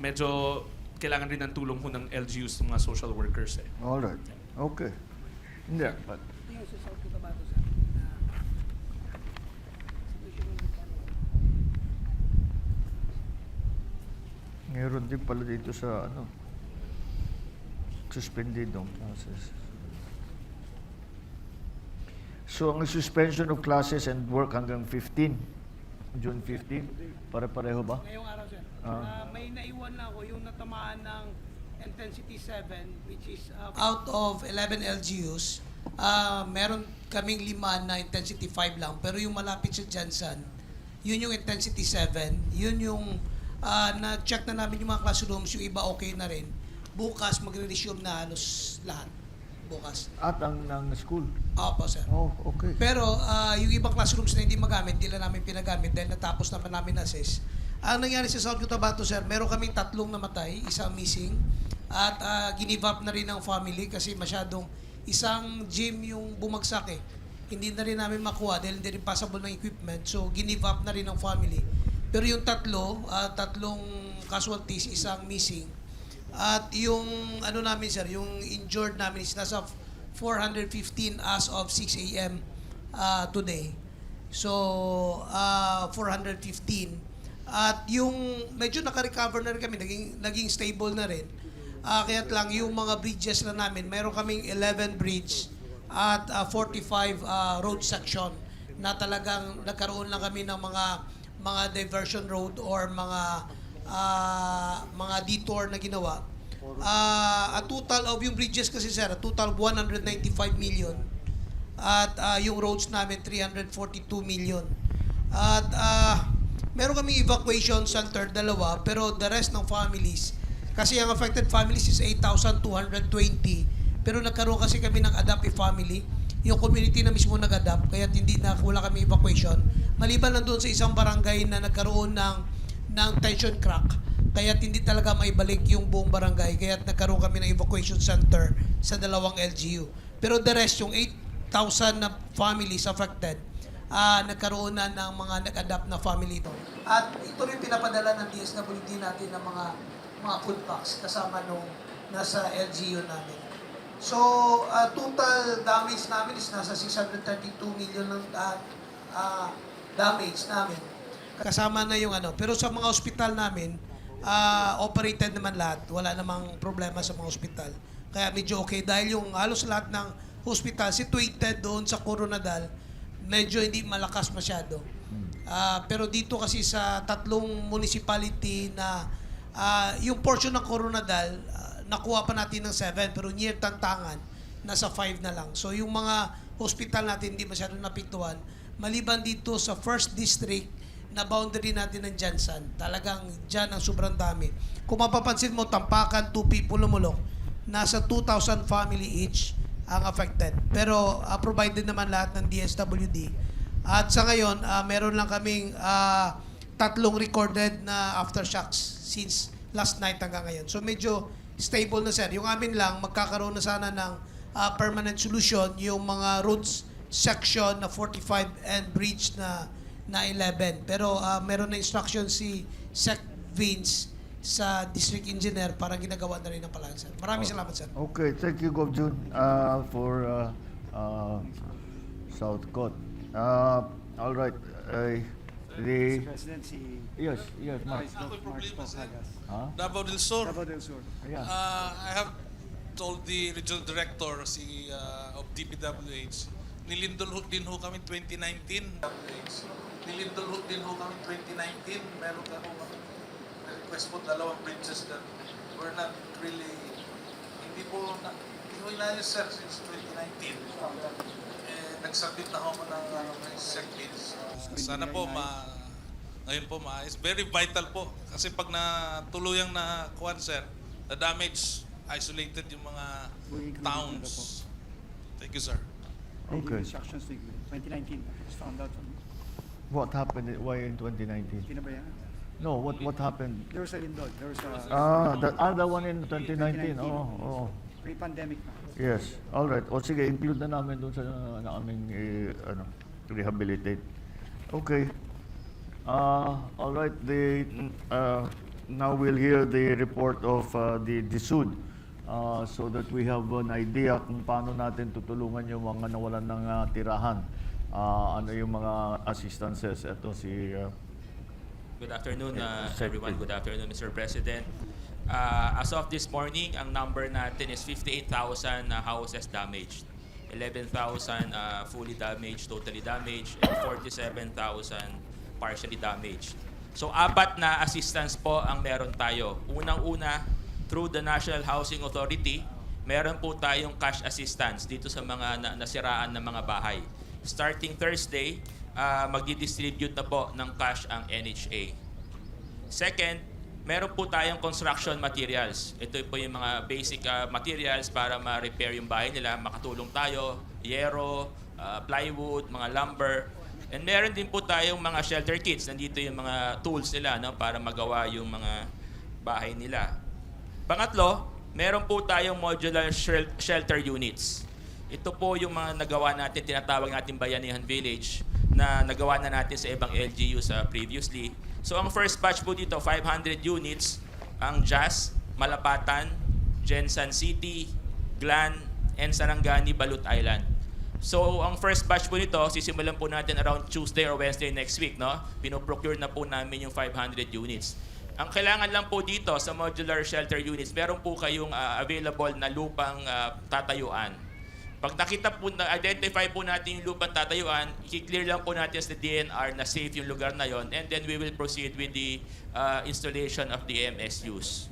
medyo kailangan rin ng tulong ho ng LGUs ng mga social workers eh. all right. Okay. Hindi. But Yung sa South Cotabato, sir, meron din pala dito sa ano, suspended ng classes. So ang suspension of classes and work hanggang 15, June 15, pare-pareho ba? ngayong araw, sir, may naiwan na ako yung natamaan ng intensity 7, which is Out of 11 LGUs, meron kaming 5 na intensity 5 lang. Pero yung malapit sa Jansan, yun yung intensity 7. Yun yung na-check na namin yung mga classrooms, yung iba okay na rin. Bukas, magre-resume na halos lahat. Bukas. At ang ng school. Opo, sir. Oh, okay. Pero yung ibang classrooms na hindi magamit, hindi lang namin pinagamit dahil natapos naman namin assess. Ang nangyari sa South Cotabato, sir, meron kaming 3 namatay, isang missing. At ginive up na rin ng family kasi masyadong isang gym yung bumagsak eh. Hindi na rin namin makuha dahil hindi rin passable ng equipment. So, ginive up na rin ng family. Pero yung 3 casualties, isang missing. At yung ano namin, sir, yung injured namin is nasa 415 as of 6 a.m. Today. So, 415. At yung medyo naka-recover na rin kami, naging stable na rin. Kaya't lang yung mga bridges na namin, mayroon kaming 11 bridge at 45 road section na talagang nagkaroon lang kami ng mga diversion road or mga detour na ginawa. A total of yung bridges kasi, sir, a total 195 million. At yung roads namin 342 million. At meron kaming evacuation center 2, pero the rest ng families, kasi ang affected families is 8,220, pero nagkaroon kasi kami ng adapt family. Yung community na mismo nag-adapt, kaya hindi na wala kami evacuation. Maliban lang doon sa isang barangay na nagkaroon ng tension crack, kaya hindi talaga maibalik yung buong barangay, kaya nagkaroon kami ng evacuation center sa 2 LGU. Pero the rest, yung 8,000 na families affected, nagkaroon na ng mga nag-adapt na family ito. At ito rin pinapadala ng DSWD natin ng mga food packs kasama nung nasa LGU namin. So, total damage namin is nasa 632 million ng damage namin. Kasama na yung ano. Pero sa mga ospital namin, operated naman lahat. Wala namang problema sa mga ospital. Kaya medyo okay. Dahil yung halos lahat ng hospital situated doon sa Coronadal, medyo hindi malakas masyado. Pero dito kasi sa 3 municipality na yung portion ng Coronadal, nakuha pa natin ng 7, pero near Tantangan, nasa 5 na lang. So yung mga hospital natin hindi masyadong napiktuhan. Maliban dito sa 1st District na boundary natin ng Jansan, talagang dyan ang sobrang dami. Kung mapapansin mo, Tampakan, Tupi, Pulumulok, nasa 2,000 family each ang affected. Pero provided naman lahat ng DSWD. At sa ngayon, meron lang kaming 3 recorded na aftershocks since last night hanggang ngayon. So medyo stable na, sir. Yung amin lang, magkakaroon na sana ng permanent solution yung mga roads section na 45 and bridge na 11. Pero meron na instruction si Sec Vince sa district engineer para ginagawa na rin ng palayan, sir. Maraming salamat, sir. Okay, thank you, Gov. Jun, for South Coast. All right. The Presidency yes, Mark. Mark Posagas. Huh? Davao del Sur. Davao del Sur. Yeah. I have told the regional director of DPWH, nilindol din ho kami 2019. Nilindol din ho kami 2019. Meron ka ho kami request po dalawang bridges that were not really, hindi po inayos, sir, since 2019. Nagsabit na ako ng SecBids. Sana po ngayon po maayos. Very vital po. Kasi pag natuluyang na kuwan, sir, the damage, isolated yung mga towns. Thank you, sir. Okay. Instructions to 2019. Just found out from What happened? Why in 2019? Pinabayaan. No, what happened? There was a lindol. There was a The one in 2019. Oh. pre-pandemic na. Yes. All right. O sige, include na namin doon sa aming rehabilitate. Okay. All right. Now we'll hear the report of the DSUD so that we have an idea kung paano natin tutulungan yung mga nawalan ng tirahan. Ano yung mga assistances. Ito si Good afternoon, Sec. everyone. Good afternoon, Mr. President. As of this morning, ang number natin is 58,000 houses damaged, 11,000 fully damaged, totally damaged, and 47,000 partially damaged. So, 4 na assistance po ang meron tayo. Unang-una, through the National Housing Authority, meron po tayong cash assistance dito sa mga nasiraan ng mga bahay. Starting Thursday, magdi-distribute na po ng cash ang NHA. Second, meron po tayong construction materials. Ito po yung mga basic materials para ma-repair yung bahay nila. Makatulong tayo, yero, plywood, mga lumber. And meron din po tayong mga shelter kits. Nandito yung mga tools nila, no, para magawa yung mga bahay nila. Pangatlo, meron po tayong modular shelter units. Ito po yung mga nagawa natin, tinatawag natin Bayanihan Village, na nagawa na natin sa ibang LGUs previously. So ang first batch po dito, 500 units, ang Jas, Malapatan, Jensan City, Glan, and Sarangani, Balut Island. So ang first batch po nito, sisimulan po natin around Tuesday or Wednesday next week, no? Pinoprocure na po namin yung 500 units. Ang kailangan lang po dito sa modular shelter units, meron po kayong available na lupang tatayuan. Pag nakita po, identify po natin yung lupang tatayuan, i-clear lang po natin sa DNR na safe yung lugar na yon, and then we will proceed with the installation of the MSUs.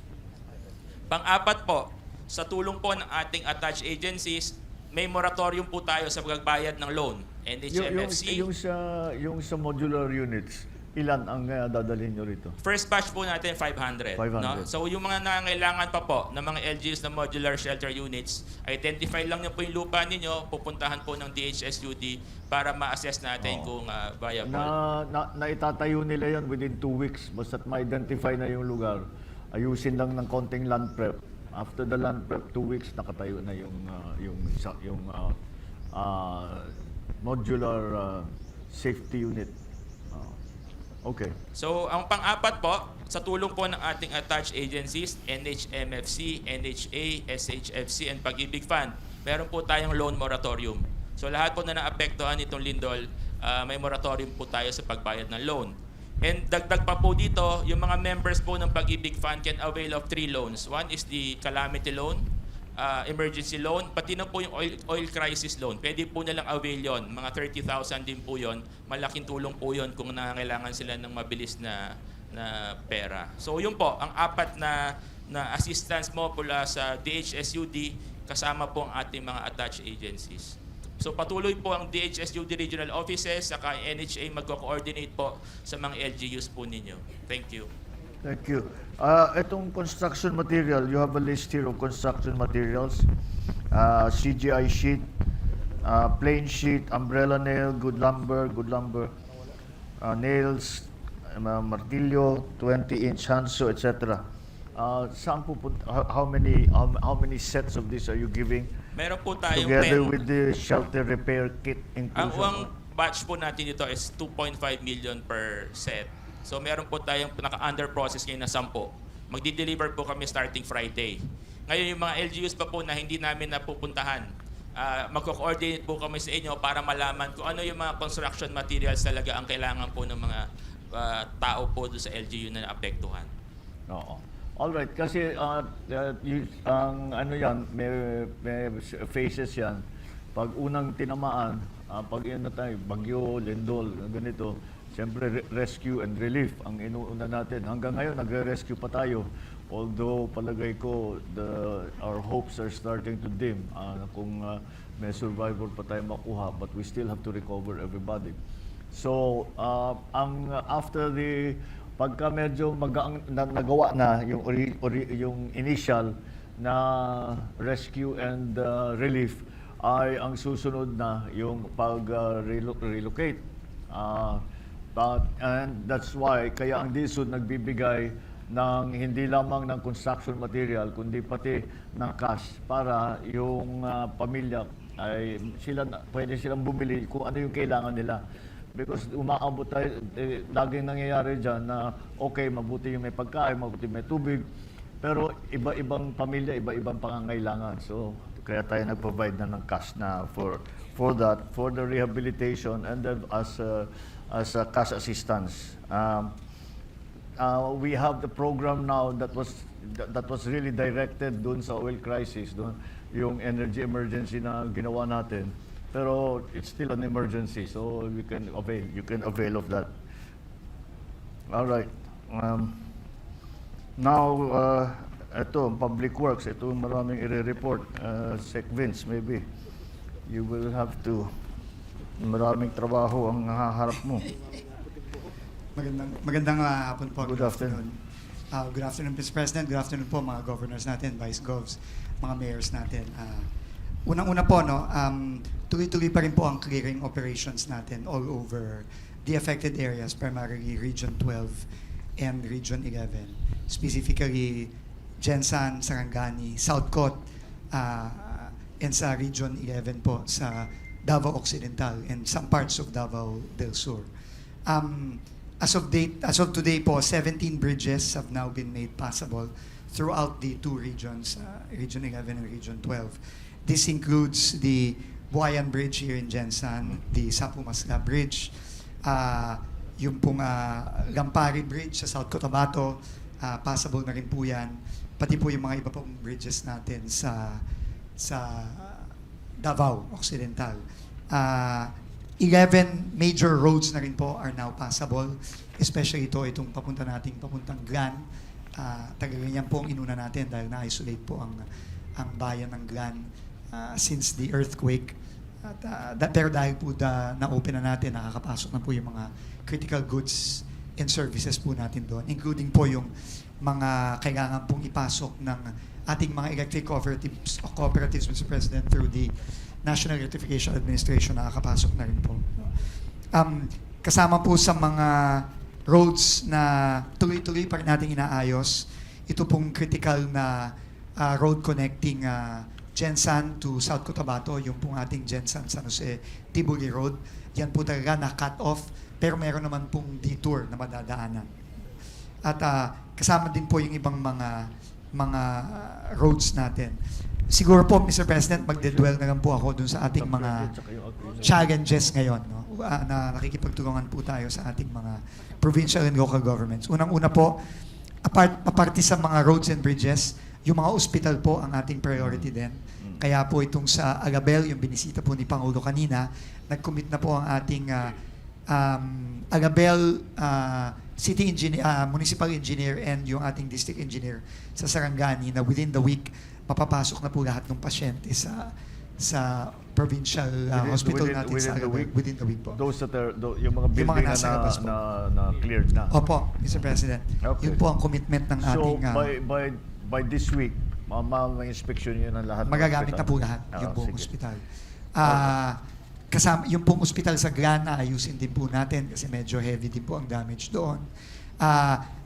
Pang-apat po, sa tulong po ng ating attached agencies, may moratorium po tayo sa pagbayad ng loan. NHMFC. Yung sa modular units, ilan ang dadalhin nyo rito? First batch po natin 500. 500. No? So yung mga nangangailangan pa po ng mga LGUs na modular shelter units, identify lang niyo po yung lupa ninyo, pupuntahan po ng DHSUD para ma-assess natin kung viable. Na itatayo nila yan within 2 weeks, basta't ma-identify na yung lugar. Ayusin lang ng konting land prep. After the land prep, 2 weeks nakatayo na yung modular safety unit. Okay. So, ang pang-apat po, sa tulong po ng ating attached agencies, NHMFC, NHA, SHFC, and Pag-ibig Fund, meron po tayong loan moratorium. So, lahat po na naapektuhan itong lindol, may moratorium po tayo sa pagbayad ng loan. And dagdag pa po dito, yung mga members po ng Pag-ibig Fund can avail of 3 loans. One is the calamity loan, emergency loan, pati na po yung oil crisis loan. Pwede po nilang avail yun. Mga 30,000 din po yun. Malaking tulong po yun kung nangangailangan sila ng mabilis na pera. So yun po, ang 4 na assistance mo mula sa DHSUD kasama po ang ating mga attached agencies. So patuloy po ang DHSUD regional offices saka NHA magko-coordinate po sa mga LGUs po ninyo. Thank you. Thank you. Itong construction material, you have a list here of construction materials. CGI sheet, plain sheet, umbrella nail, good lumber, nails, martilyo, 20-inch handsaw, etc. Saan pupunta? How many sets of this are you giving? Meron po tayong Together 10. with the shelter repair kit Ang inclusion. batch po natin dito is 2.5 million per set. So meron po tayong naka-under process ngayon na 10. Magdi-deliver po kami starting Friday. Ngayon yung mga LGUs pa po na hindi namin napupuntahan, magko-coordinate po kami sa inyo para malaman kung ano yung mga construction materials talaga ang kailangan po ng mga tao po doon sa LGU na naapektuhan. Oo. Alright, kasi ang ano yan, may phases yan. Pag unang tinamaan, pag yun na tayo, bagyo, lindol, ganito, siyempre rescue and relief ang inuuna natin. Hanggang ngayon, nagre-rescue pa tayo. Although palagay ko, our hopes are starting to dim kung may survivor pa tayo makuha, but we still have to recover everybody. So, after the pagka medyo nagawa na yung initial na rescue and relief, ay ang susunod na yung pag-relocate. And that's why kaya ang DSUD nagbibigay ng hindi lamang ng construction material kundi pati ng cash para yung pamilya ay pwede silang bumili kung ano yung kailangan nila. Because umaabot tayo, laging nangyayari dyan na okay, mabuti yung may pagkain, mabuti may tubig, pero iba-ibang pamilya, iba-ibang pangangailangan. So, kaya tayo nag-provide na ng cash na for that, for the rehabilitation and then as a cash assistance. We have the program now that was really directed doon sa oil crisis, doon yung energy emergency na ginawa natin. Pero it's still an emergency, so you can avail of that. All right. Now, ito, public works, ito maraming i-report. Sec Vince, maybe you will have to, maraming trabaho ang haharap mo. Magandang hapon po. Good afternoon. Good afternoon, Mr. President. Good afternoon po mga governors natin, vice govs, mga mayors natin. Unang-una po, no, tuloy-tuloy pa rin po ang clearing operations natin all over the affected areas, primarily Region 12 and Region 11. Specifically, Jensan, Sarangani, South Cot, and sa Region 11 po, sa Davao Occidental and some parts of Davao del Sur. As of today po, 17 bridges have now been made passable throughout the two regions, Region 11 and Region 12. This includes the Buayan Bridge here in Jensan, the Sapumasla Bridge, yung pong Lampari Bridge sa South Cotabato, passable na rin po yan, pati po yung mga iba pong bridges natin sa Davao Occidental. 11 major roads na rin po are now passable, especially itong papuntang Glan. Tagaganyan po ang inuna natin dahil na-isolate po ang bayan ng Glan since the earthquake. Pero dahil po na-open na natin, nakakapasok na po yung mga critical goods and services po natin doon, including po yung mga kailangan pong ipasok ng ating mga electric cooperatives, Mr. President, through the National Electrification Administration, nakakapasok na rin po. Kasama po sa mga roads na tuloy-tuloy pa rin natin inaayos, ito pong critical na road connecting Jensan to South Cotabato, yung pong ating Jensan San Jose Tibuli Road. Yan po talaga na-cut off, pero meron naman pong detour na madadaanan. At kasama din po yung ibang mga roads natin. Siguro po, Mr. President, magdedwell na lang po ako dun sa ating mga challenges ngayon, no? Na nakikipagtulungan po tayo sa ating mga provincial and local governments. Unang-una po, aparte sa mga roads and bridges, yung mga ospital po ang ating priority din. Kaya po itong sa Agabel, yung binisita po ni Pangulo kanina, nag-commit na po ang ating Agabel City Engineer, Municipal Engineer and yung ating District Engineer sa Sarangani na within the week mapapasok na po lahat ng pasyente sa provincial hospital natin sa Agabel. Within the week po. Those that are, yung mga building na cleared na. Opo, Mr. President. Okay. Yun po ang commitment ng ating... So, by this week, may inspection yun ng lahat. Magagamit na po lahat yung buong ospital. Kasama, yung pong ospital sa Gran, ayusin din po natin kasi medyo heavy din po ang damage doon.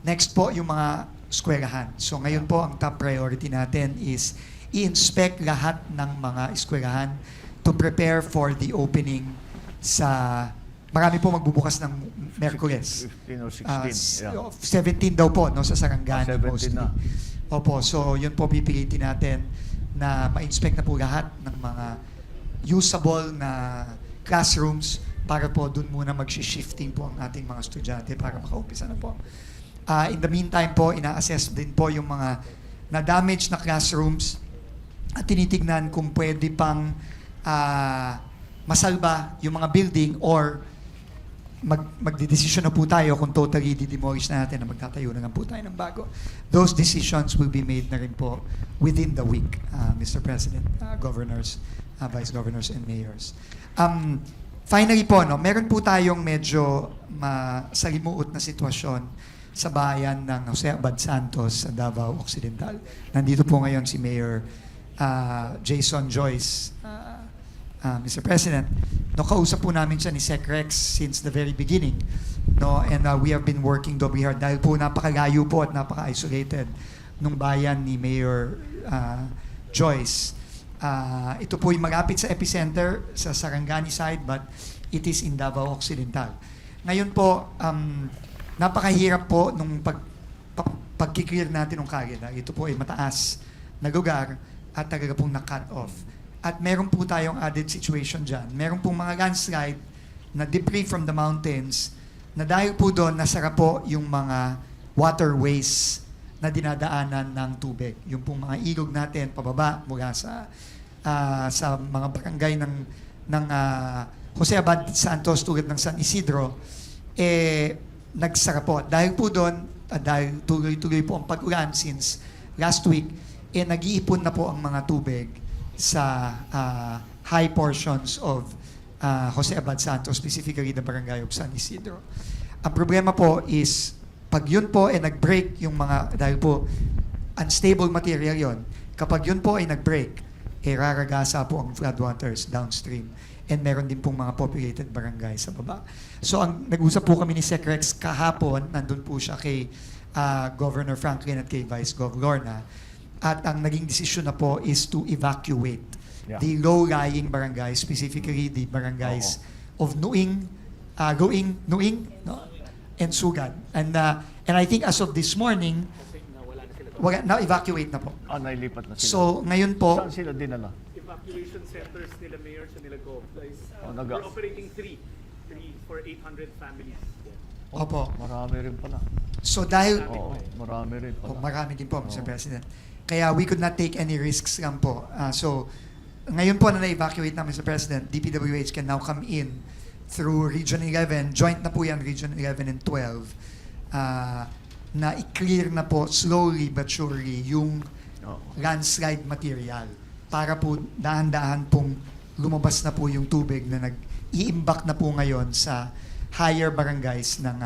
Next po, yung mga eskwelahan. So ngayon po, ang top priority natin is i-inspect lahat ng mga eskwelahan to prepare for the opening sa marami po magbubukas ng Merkules. 15 or 16. Yeah. 17 daw po, no, sa Sarangani 17 mostly. na. Opo, so yun po pipilitin natin na ma-inspect na po lahat ng mga usable na classrooms para po dun muna mag-shifting po ang ating mga estudyante para makaumpisa na po. In the meantime po, ina-assess din po yung mga na-damage na classrooms at tinitignan kung pwede pang masalba yung mga building or magdidesisyon na po tayo kung totally di-demolish na natin na magtatayo na lang po tayo ng bago. Those decisions will be made na rin po within the week, Mr. President, governors, vice governors, and mayors. Finally po, no, meron po tayong medyo masalimuot na sitwasyon sa bayan ng Jose Abad Santos sa Davao Occidental. Nandito po ngayon si Mayor Jason Joyce, Mr. President. No, kausap po namin siya ni Sec Rex since the very beginning. No, and we have been working doubly hard dahil po napakalayo po at napaka-isolated nung bayan ni Mayor Joyce. Ito po yung malapit sa epicenter sa Sarangani side but it is in Davao Occidental. Ngayon po, napakahirap po nung pagkiklear natin ng kalye. Ito po ay mataas na lugar at talaga pong na-cut off. At meron po tayong added situation dyan. Meron pong mga landslide na debris from the mountains na dahil po doon, nasara po yung mga waterways na dinadaanan ng tubig. Yung pong mga ilog natin pababa mula sa mga barangay ng Jose Abad Santos tulad ng San Isidro, nagsara po. Dahil po doon, dahil tuloy-tuloy po ang pag-ulan since last week, nag-iipon na po ang mga tubig sa high portions of Jose Abad Santos, specifically the barangay of San Isidro. Ang problema po is, pag yun po ay nag-break yung mga, dahil po unstable material yon, kapag yun po ay nag-break, raragasa po ang floodwaters downstream. And meron din pong mga populated barangay sa baba. So nag-usap po kami ni Sec Rex kahapon, nandun po siya kay Governor Franklin at kay Vice Gov Lorna. At ang naging desisyon na po is to evacuate the low-lying barangays, specifically the barangays of Nuing, no? And Sugad. And I think as of this morning, na-evacuate na po. Nailipat na sila. So ngayon po, Saan sila dinala? Evacuation centers nila mayor sa nila Gov. naga- We're operating three for 800 families. opo. Marami rin pala. So dahil, Oo, marami rin pala. marami din po, Mr. President. Kaya we could not take any risks lang po. So, ngayon po na na-evacuate na, Mr. President, DPWH can now come in through Region 11, joint na po yan, Region 11 and 12, na i-clear na po slowly but surely yung landslide material para po dahan-dahan pong lumabas na po yung tubig na nag-iimbak na po ngayon sa higher barangays ng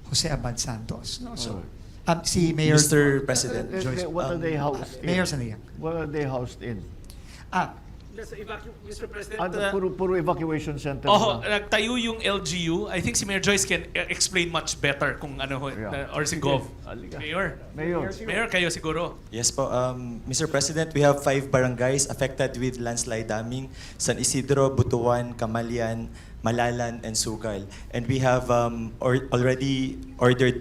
Jose Abad Santos. No? So, si Mayor Mr. President, Joyce, What are they housed in? Mayor Sanaya. What are they housed in? Mr. President, Puro evacuation center. Oh, na. nagtayo yung LGU. I think si Mayor Joyce can explain much better kung ano ho, Yeah. or si Gov. Halika. Mayor. Mayor. Kayo siguro. yes po, Mr. President, we have 5 barangays affected with landslide damming: San Isidro, Butuan, Camalian, Malalan, and Sugal. And we have already ordered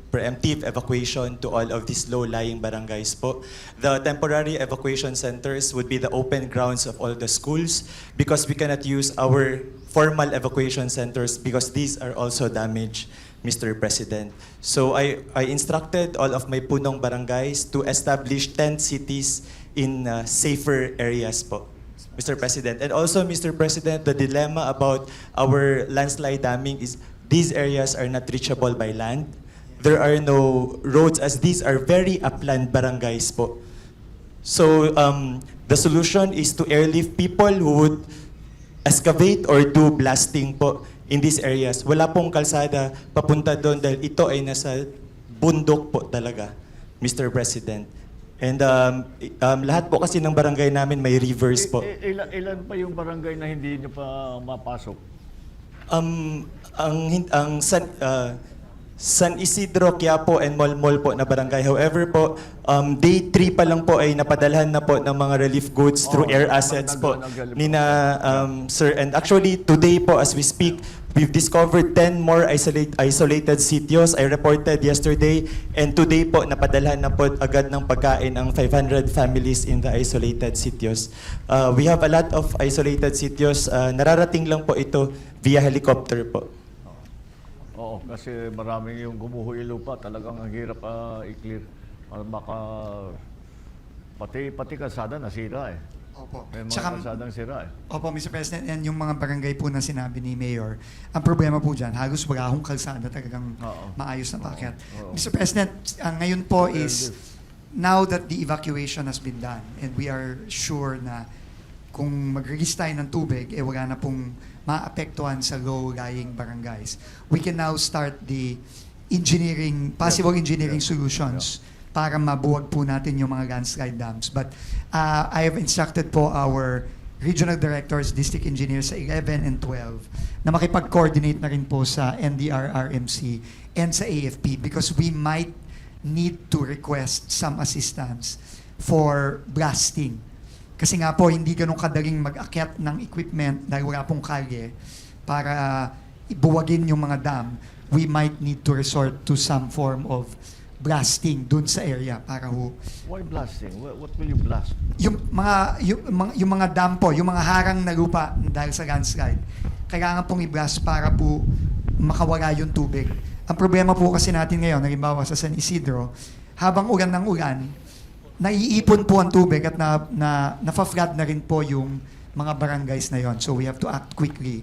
preemptive evacuation to all of these low-lying barangays po. The temporary evacuation centers would be the open grounds of all the schools because we cannot use our formal evacuation centers because these are also damaged, Mr. President. So I instructed all of my punong barangays to establish tent cities in safer areas po, Mr. President. And also, Mr. President, the dilemma about our landslide damming is these areas are not reachable by land. There are no roads as these are very upland barangays po. So the solution is to airlift people who would excavate or do blasting po in these areas. Wala pong kalsada papunta doon dahil ito ay nasa bundok po talaga, Mr. President. And lahat po kasi ng barangay namin may rivers po. Ilan pa yung barangay na hindi nyo pa mapasok? San Isidro, Quiapo, and Molmol po na barangay. However po, day 3 pa lang po ay napadalhan na po ng mga relief goods through air assets po ni na sir. And actually, today po as we speak, we've discovered 10 more isolated sitios. I reported yesterday, and today po napadalhan na po agad ng pagkain ang 500 families in the isolated sitios. We have a lot of isolated sitios. Nararating lang po ito via helicopter po. Oo, kasi maraming yung gumuho yung lupa, talagang ang hirap i-clear. Baka pati kalsada nasira eh. Opo. May mga Tsaka- kalsadang sira eh. Opo, Mr. President, and yung mga barangay po na sinabi ni Mayor, ang problema po dyan, halos wala akong kalsada talagang Oo. maayos na pakyat. Oo. Mr. President, ngayon po Well, is, now that the evacuation has been done, and we are sure na kung mag-release tayo ng tubig, wala na pong maapektuhan sa low-lying barangays. We can now start the possible engineering solutions para mabuwag po natin yung mga landslide dams. But I have instructed po our regional directors, district engineers sa 11 and 12 na makipag-coordinate na rin po sa NDRRMC and sa AFP because we might need to request some assistance for blasting. Kasi nga po, hindi ganun kadaling mag-akyat ng equipment dahil wala pong kalye para ibuwagin yung mga dam. We might need to resort to some form of blasting dun sa area para ho. Why blasting? What will you blast? Yung mga dam po, yung mga harang na lupa dahil sa landslide, kailangan pong i-blast para po makawala yung tubig. Ang problema po kasi natin ngayon, halimbawa sa San Isidro, habang ulan ng ulan, naiipon po ang tubig at na-flood na rin po yung mga barangays na yon. So we have to act quickly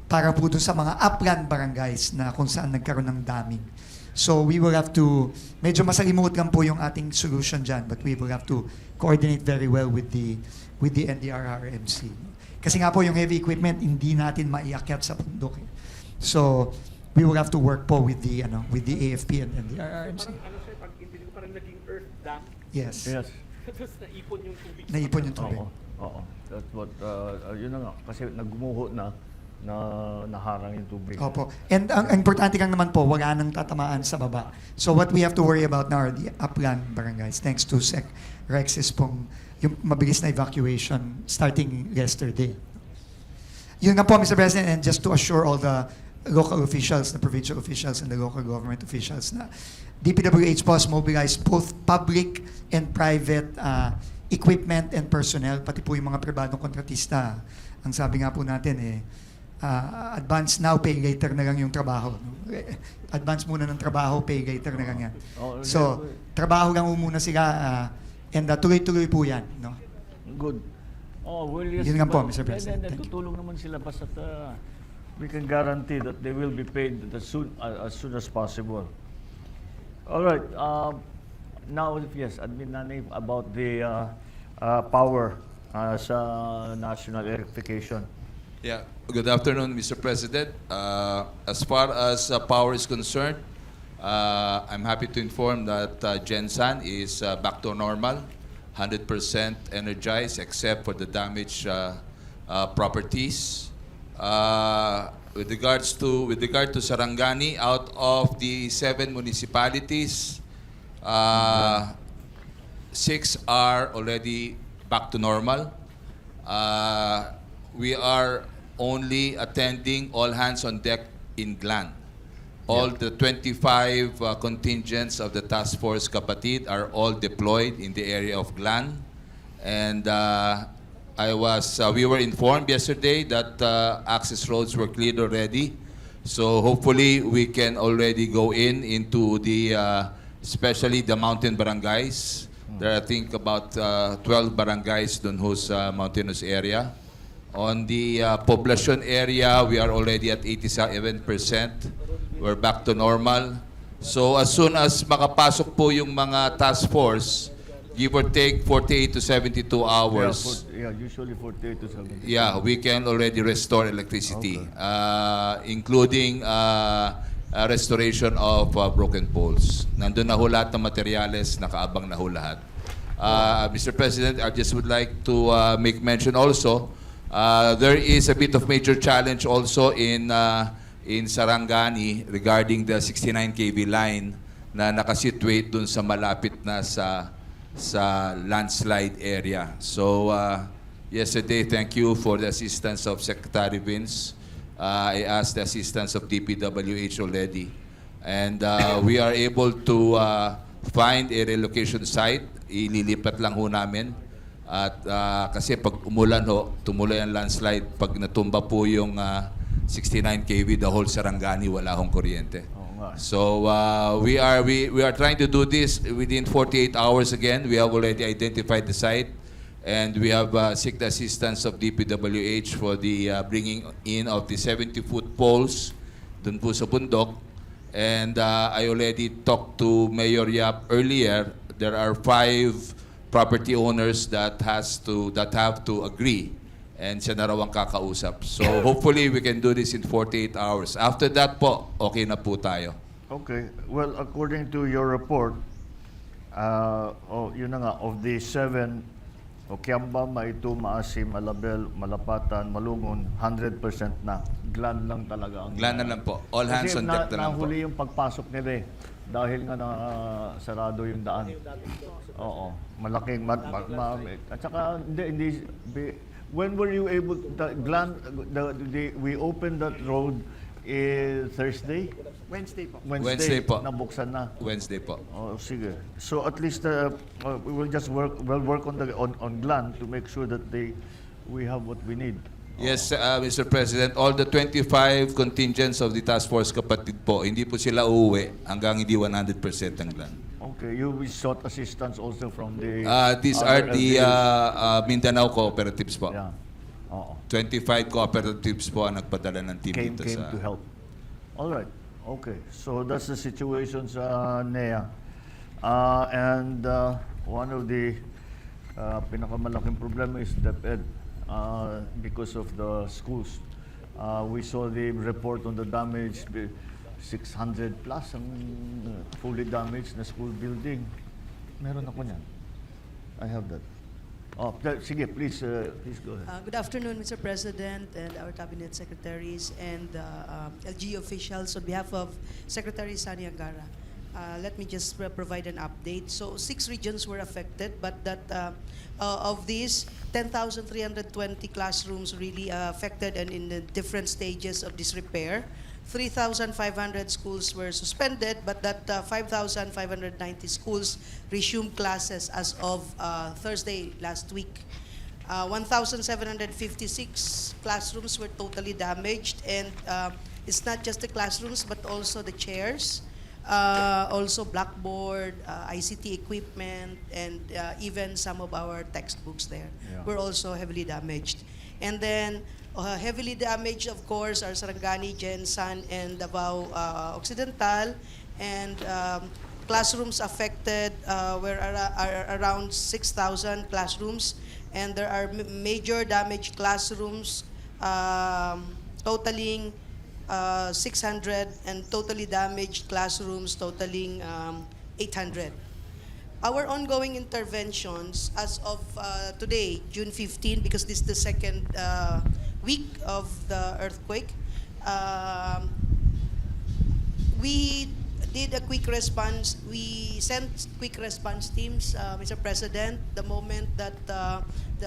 para po dun sa mga upland barangays na kung saan nagkaroon ng damming. So we will have to, medyo masalimuot lang po yung ating solution dyan, but we will have to coordinate very well with the NDRRMC. Kasi nga po yung heavy equipment, hindi natin maiakyat sa bundok. So we will have to work po with the AFP and NDRRMC. Parang sir, pag hindi ko parang naging earth dam, Yes. Yes. tapos naipon yung tubig. Naipon yung tubig. Oo. That's what, yun na nga. Kasi naggumuho na naharang yung tubig. Opo. And ang importante lang naman po, wala nang tatamaan sa baba. So what we have to worry about now are the upland barangays. Thanks to Sec Rex's pong yung mabilis na evacuation starting yesterday. Yun nga po, Mr. President, and just to assure all the local officials, the provincial officials, and the local government officials na DPWH po has mobilized both public and private equipment and personnel, pati po yung mga pribadong kontratista. Ang sabi nga po natin advance now, pay later na lang yung trabaho. Advance muna ng trabaho, pay later na lang yan. So, trabaho lang muna sila and tuloy-tuloy po yan. No? Good. Well, yes. Yun nga po, but- Mr. President. And Thank you. tutulong naman sila basta we can guarantee that they will be paid as soon as possible. All right. Now, yes, Admin Nanay, about the power sa national electrification. Yeah. Good afternoon, Mr. President. As far as power is concerned, I'm happy to inform that Gensan is back to normal, 100% energized except for the damaged properties. With regard to Sarangani, out of the 7 municipalities, 6 are already back to normal. We are only attending all hands on deck in Glan. All the 25 contingents of the Task Force Kapatid are all deployed in the area of Glan. And we were informed yesterday that access roads were cleared already. So hopefully we can already go into the, especially the mountain barangays. There are, I think, about 12 barangays dun whose mountainous area. On the population area, we are already at 87%. We're back to normal. So as soon as makapasok po yung mga task force, give or take 48 to 72 hours. Usually 48 to 70. Yeah, we can already restore electricity, including restoration of broken poles. Nandun na ho lahat ng materyales, nakaabang na ho lahat. Mr. President, I just would like to make mention also, there is a bit of major challenge also in in Sarangani regarding the 69 kV line na nakasituate dun sa malapit na sa landslide area. So yesterday, thank you for the assistance of Secretary Vince. I asked the assistance of DPWH already. And we are able to find a relocation site. Ililipat lang ho namin. At kasi pag umulan ho, tumuloy ang landslide. Pag natumba po yung 69 kV, the whole Sarangani, wala hong kuryente. So we are trying to do this within 48 hours again. We have already identified the site. And we have sought the assistance of DPWH for the bringing in of the 70-foot poles dun po sa bundok. And I already talked to Mayor Yap earlier. There are 5 property owners that have to agree. And siya na raw ang kakausap. So hopefully we can do this in 48 hours. After that po, okay na po tayo. Okay. Well, according to your report, yun na nga, of the 7, Kiamba, Maitu, Maasim, Alabel, Malapatan, Malungon, 100% na. Glan lang talaga ang... Glan na lang po. All hands on deck na lang po. Nahuli yung pagpasok nila dahil nga na sarado yung daan. Oo. Malaking... at saka, hindi... When were you able... we opened that road Thursday? Wednesday po. Wednesday po. Nabuksan na. Wednesday po. Oh, sige. So at least we will just work on Glan to make sure that we have what we need. Yes, Mr. President, all the 25 contingents of the Task Force Kapatid po, hindi po sila uuwi hanggang hindi 100% ang Glan. Okay, you will sought assistance also from the... These are the Mindanao cooperatives po. Yeah. Oo. 25 cooperatives po ang nagpadala ng team Came dito sa... to help. All right. Okay. So that's the situation sa NEA. And one of the pinakamalaking problema is DepEd because of the schools. We saw the report on the damage, 600 plus ang fully damaged na school building. Meron ako niyan. I have that. Oh, sige, please go ahead. Good afternoon, Mr. President and our cabinet secretaries and LG officials. On behalf of Secretary Sani Angara, let me just provide an update. So 6 regions were affected, but of these, 10,320 classrooms really affected and in the different stages of disrepair. 3,500 schools were suspended, but that 5,590 schools resumed classes as of Thursday last week. 1,756 classrooms were totally damaged, and it's not just the classrooms, but also the chairs, also blackboard, ICT equipment, and even some of our textbooks there were also heavily damaged. And then, heavily damaged, of course, are Sarangani, Jensan, and Davao Occidental. And classrooms affected are around 6,000 classrooms. And there are major damaged classrooms totaling 600, and totally damaged classrooms totaling 800. Our ongoing interventions as of today, June 15, because this is the second week of the earthquake, we did a quick response. We sent quick response teams, Mr. President, the moment that the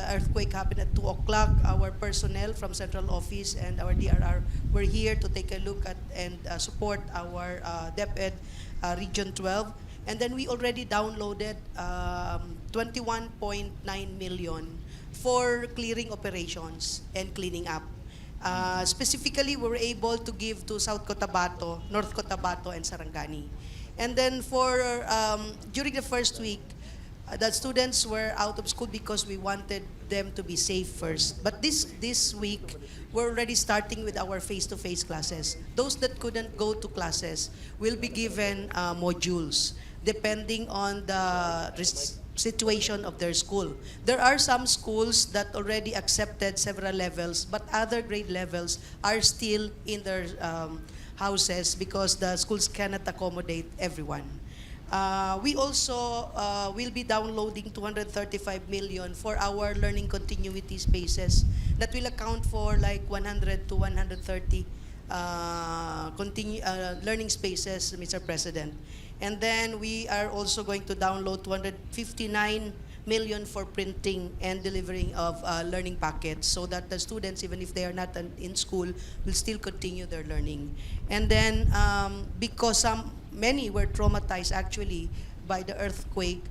earthquake happened at 2 o'clock. Our personnel from Central Office and our DRR were here to take a look at and support our DepEd Region 12. And then we already downloaded 21.9 million for clearing operations and cleaning up. Specifically, we were able to give to South Cotabato, North Cotabato, and Sarangani. And then for during the first week, the students were out of school because we wanted them to be safe first. But this week, we're already starting with our face-to-face classes. Those that couldn't go to classes will be given modules depending on the situation of their school. There are some schools that already accepted several levels, but other grade levels are still in their houses because the schools cannot accommodate everyone. We also will be downloading 235 million for our learning continuity spaces that will account for like 100 to 130 learning spaces, Mr. President. And then we are also going to download 259 million for printing and delivering of learning packets so that the students, even if they are not in school, will still continue their learning. And then because many were traumatized actually by the earthquake,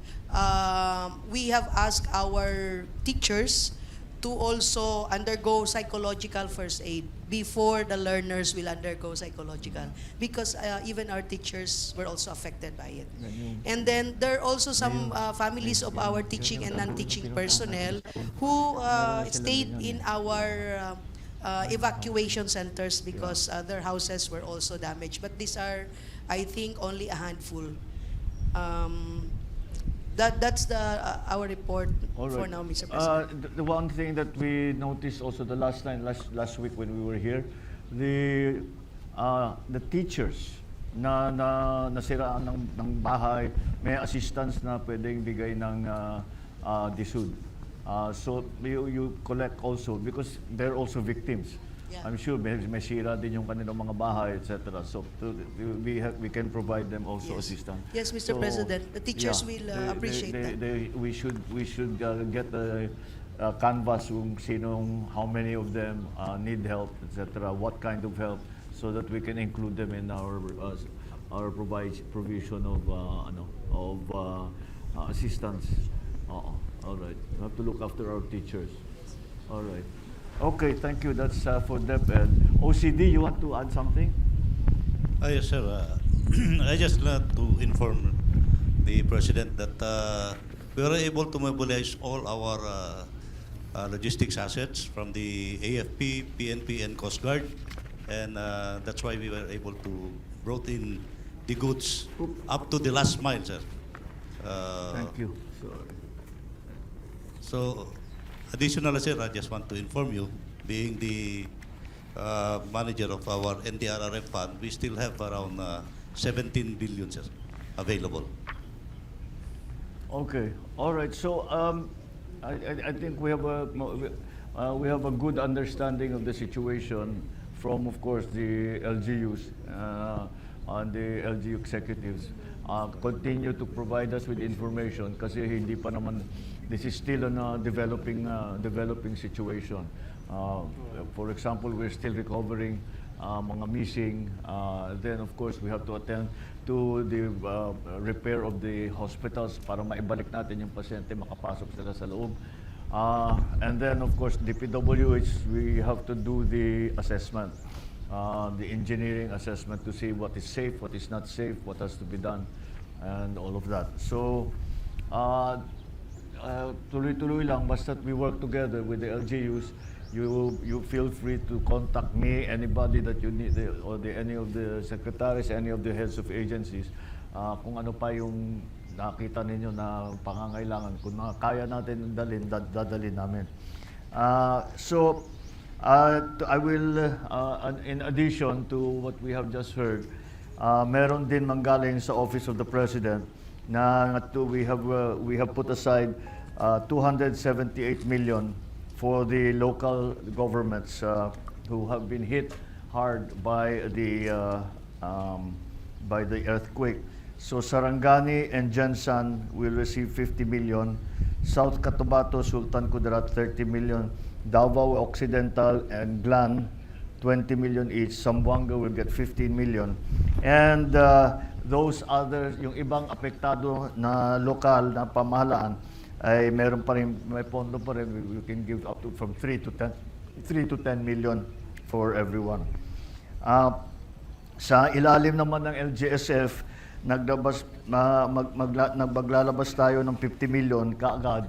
we have asked our teachers to also undergo psychological first aid before the learners will undergo psychological, because even our teachers were also affected by it. And then there are also some families of our teaching and non-teaching personnel who stayed in our evacuation centers because their houses were also damaged. But these are, I think, only a handful. That's our report All for right. now, Mr. President. The one thing that we noticed also the last week when we were here, the teachers na nasiraan ng bahay, may assistance na pwedeng bigay ng DSUD. So you collect also because they're also victims. Yeah. I'm sure may sira din yung kanilang mga bahay, etc. So we can provide them also assistance. Yes, Mr. President, the teachers will appreciate that. We should get a canvas kung how many of them need help, etc. What kind of help, so that we can include them in our provision of assistance. All right. We have to look after our teachers. All right. Okay, thank you. That's for DepEd. OCD, you want to add something? Yes, sir. I just want to inform the President that we were able to mobilize all our logistics assets from the AFP, PNP, and Coast Guard. And that's why we were able to brought in the goods up to the last mile, sir. Thank you. Sorry. So, additionally, sir, I just want to inform you, being the manager of our NDRRF fund, we still have around 17 billion, sir, available. Okay. All right. So I think we have a good understanding of the situation from, of course, the LGUs and the LGU executives. Continue to provide us with information kasi hindi pa naman, this is still a developing situation. For example, we're still recovering mga missing. Then, of course, we have to attend to the repair of the hospitals para maibalik natin yung pasyente, makapasok sila sa loob. And then, of course, DPWH, we have to do the assessment, the engineering assessment to see what is safe, what is not safe, what has to be done, and all of that. So, tuloy-tuloy lang, basta we work together with the LGUs. You feel free to contact me, anybody that you need, or any of the secretaries, any of the heads of agencies, kung ano pa yung nakita ninyo na pangangailangan, kung kaya natin dalhin, dadalhin namin. So I will, in addition to what we have just heard, meron din manggaling sa Office of the President na we have put aside 278 million for the local governments who have been hit hard by the earthquake. So Sarangani and Jensan will receive 50 million, South Cotabato, Sultan Kudarat 30 million, Davao Occidental and Glan 20 million each, Zamboanga will get 15 million. And those others, yung ibang apektado na lokal na pamahalaan, ay meron pa rin, may pondo pa rin, we can give up to from 3 to 10 million for everyone. Sa ilalim naman ng LGSF, maglalabas tayo ng 50 million kaagad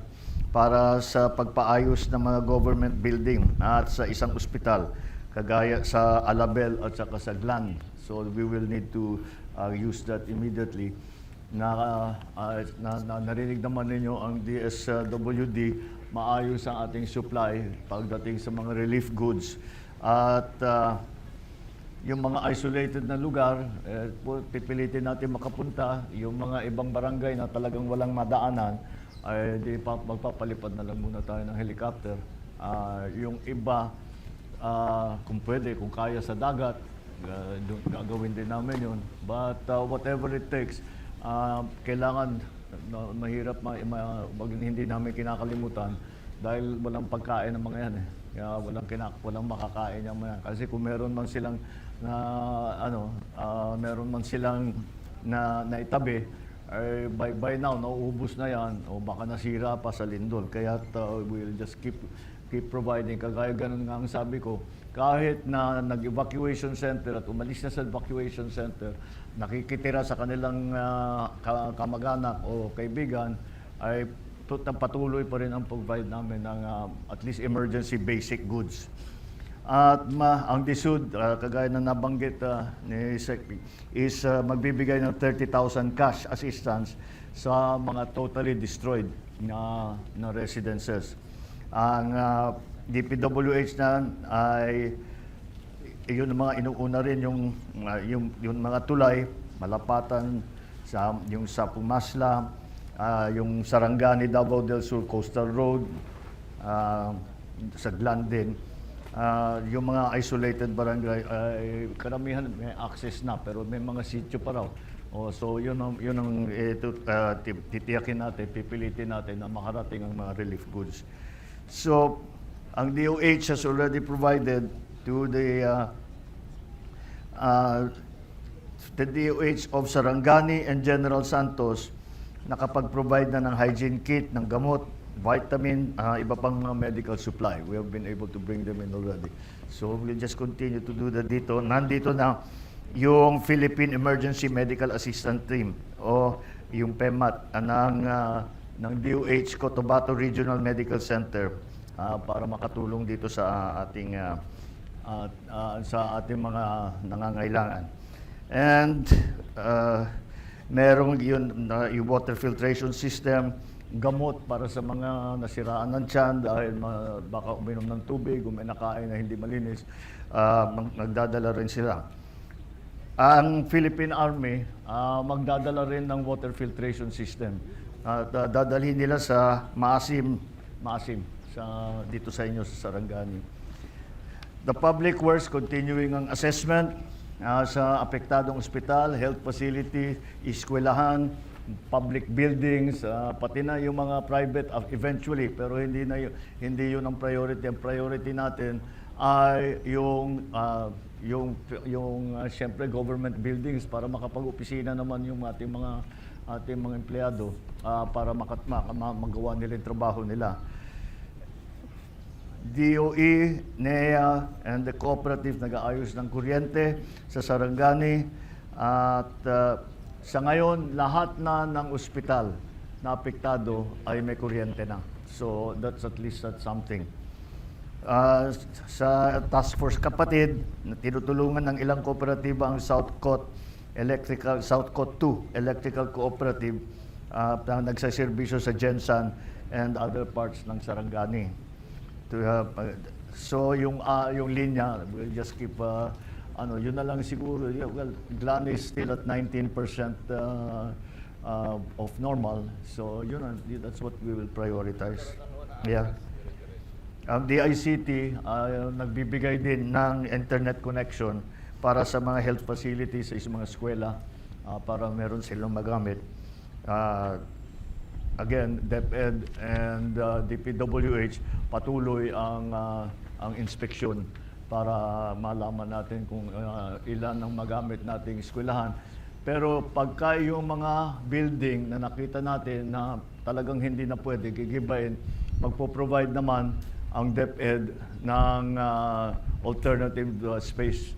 para sa pagpaayos ng mga government building at sa isang ospital, kagaya sa Alabel at saka sa Glan. So we will need to use that immediately. Narinig naman ninyo ang DSWD, maayos ang ating supply pagdating sa mga relief goods. At yung mga isolated na lugar, pipilitin natin makapunta. Yung mga ibang barangay na talagang walang madaanan, ay magpapalipad na lang muna tayo ng helicopter. Yung iba, kung pwede, kung kaya sa dagat, gagawin din namin yun. But whatever it takes, kailangan, mahirap hindi namin kinakalimutan dahil walang pagkain ng mga yan eh. Kaya walang makakain yung mga yan. Kasi kung meron man silang na itabi, by now nauubos na yan o baka nasira pa sa lindol. Kaya we'll just keep providing. Kagaya ganun nga ang sabi ko, kahit na nag-evacuation center at umalis na sa evacuation center, nakikitira sa kanilang kamag-anak o kaibigan, ay patuloy pa rin ang provide namin ng at least emergency basic goods. At ang DSUD, kagaya na nabanggit ni Sec, is magbibigay ng 30,000 cash assistance sa mga totally destroyed na residences. Ang DPWH na ay yun ang mga inuuna rin yung mga tulay, Malapatan, yung sa Pumasla, yung Sarangani, Davao del Sur, Coastal Road, sa Glan din. Yung mga isolated barangay, karamihan may access na, pero may mga sityo pa raw. So yun ang titiyakin natin, pipilitin natin na makarating ang mga relief goods. So, ang DOH has already provided to the DOH of Sarangani and General Santos, nakapag-provide na ng hygiene kit, ng gamot, vitamin, iba pang mga medical supply. We have been able to bring them in already. So we'll just continue to do that dito. Nandito na yung Philippine Emergency Medical Assistance Team o yung PEMAT ng DOH Cotabato Regional Medical Center para makatulong dito sa ating mga nangangailangan. And merong yung water filtration system, gamot para sa mga nasiraan ng tiyan dahil baka uminom ng tubig, nakain na hindi malinis, nagdadala rin sila. Ang Philippine Army, magdadala rin ng water filtration system. Dadalhin nila sa Maasim dito sa inyo sa Sarangani. The Public Works continuing ang assessment sa apektadong ospital, health facility, eskwelahan, public buildings, pati na yung mga private eventually, pero hindi yun ang priority. Ang priority natin ay yung siyempre government buildings para makapag-opisina naman yung ating mga empleyado para magawa nila yung trabaho nila. DOE, NEA, and the cooperative nag-aayos ng kuryente sa Sarangani. At sa ngayon, lahat na ng ospital na apektado ay may kuryente na. So that's at least something. Sa Task Force Kapatid, na tinutulungan ng ilang kooperatiba ang Southcott 2 Electrical Cooperative na nagsaservisyo sa Gensan and other parts ng Sarangani. So yung linya, we'll just keep yun na lang siguro. Well, Glan is still at 19% of normal. So that's what we will prioritize. Yeah. Ang DICT nagbibigay din ng internet connection para sa mga health facilities sa mga eskwela para meron silang magamit. Again, DepEd and DPWH patuloy ang inspeksyon para malaman natin kung ilan ang magamit nating eskwelahan. Pero pagka yung mga building na nakita natin na talagang hindi na pwede gigibain, magpo-provide naman ang DepEd ng alternative space.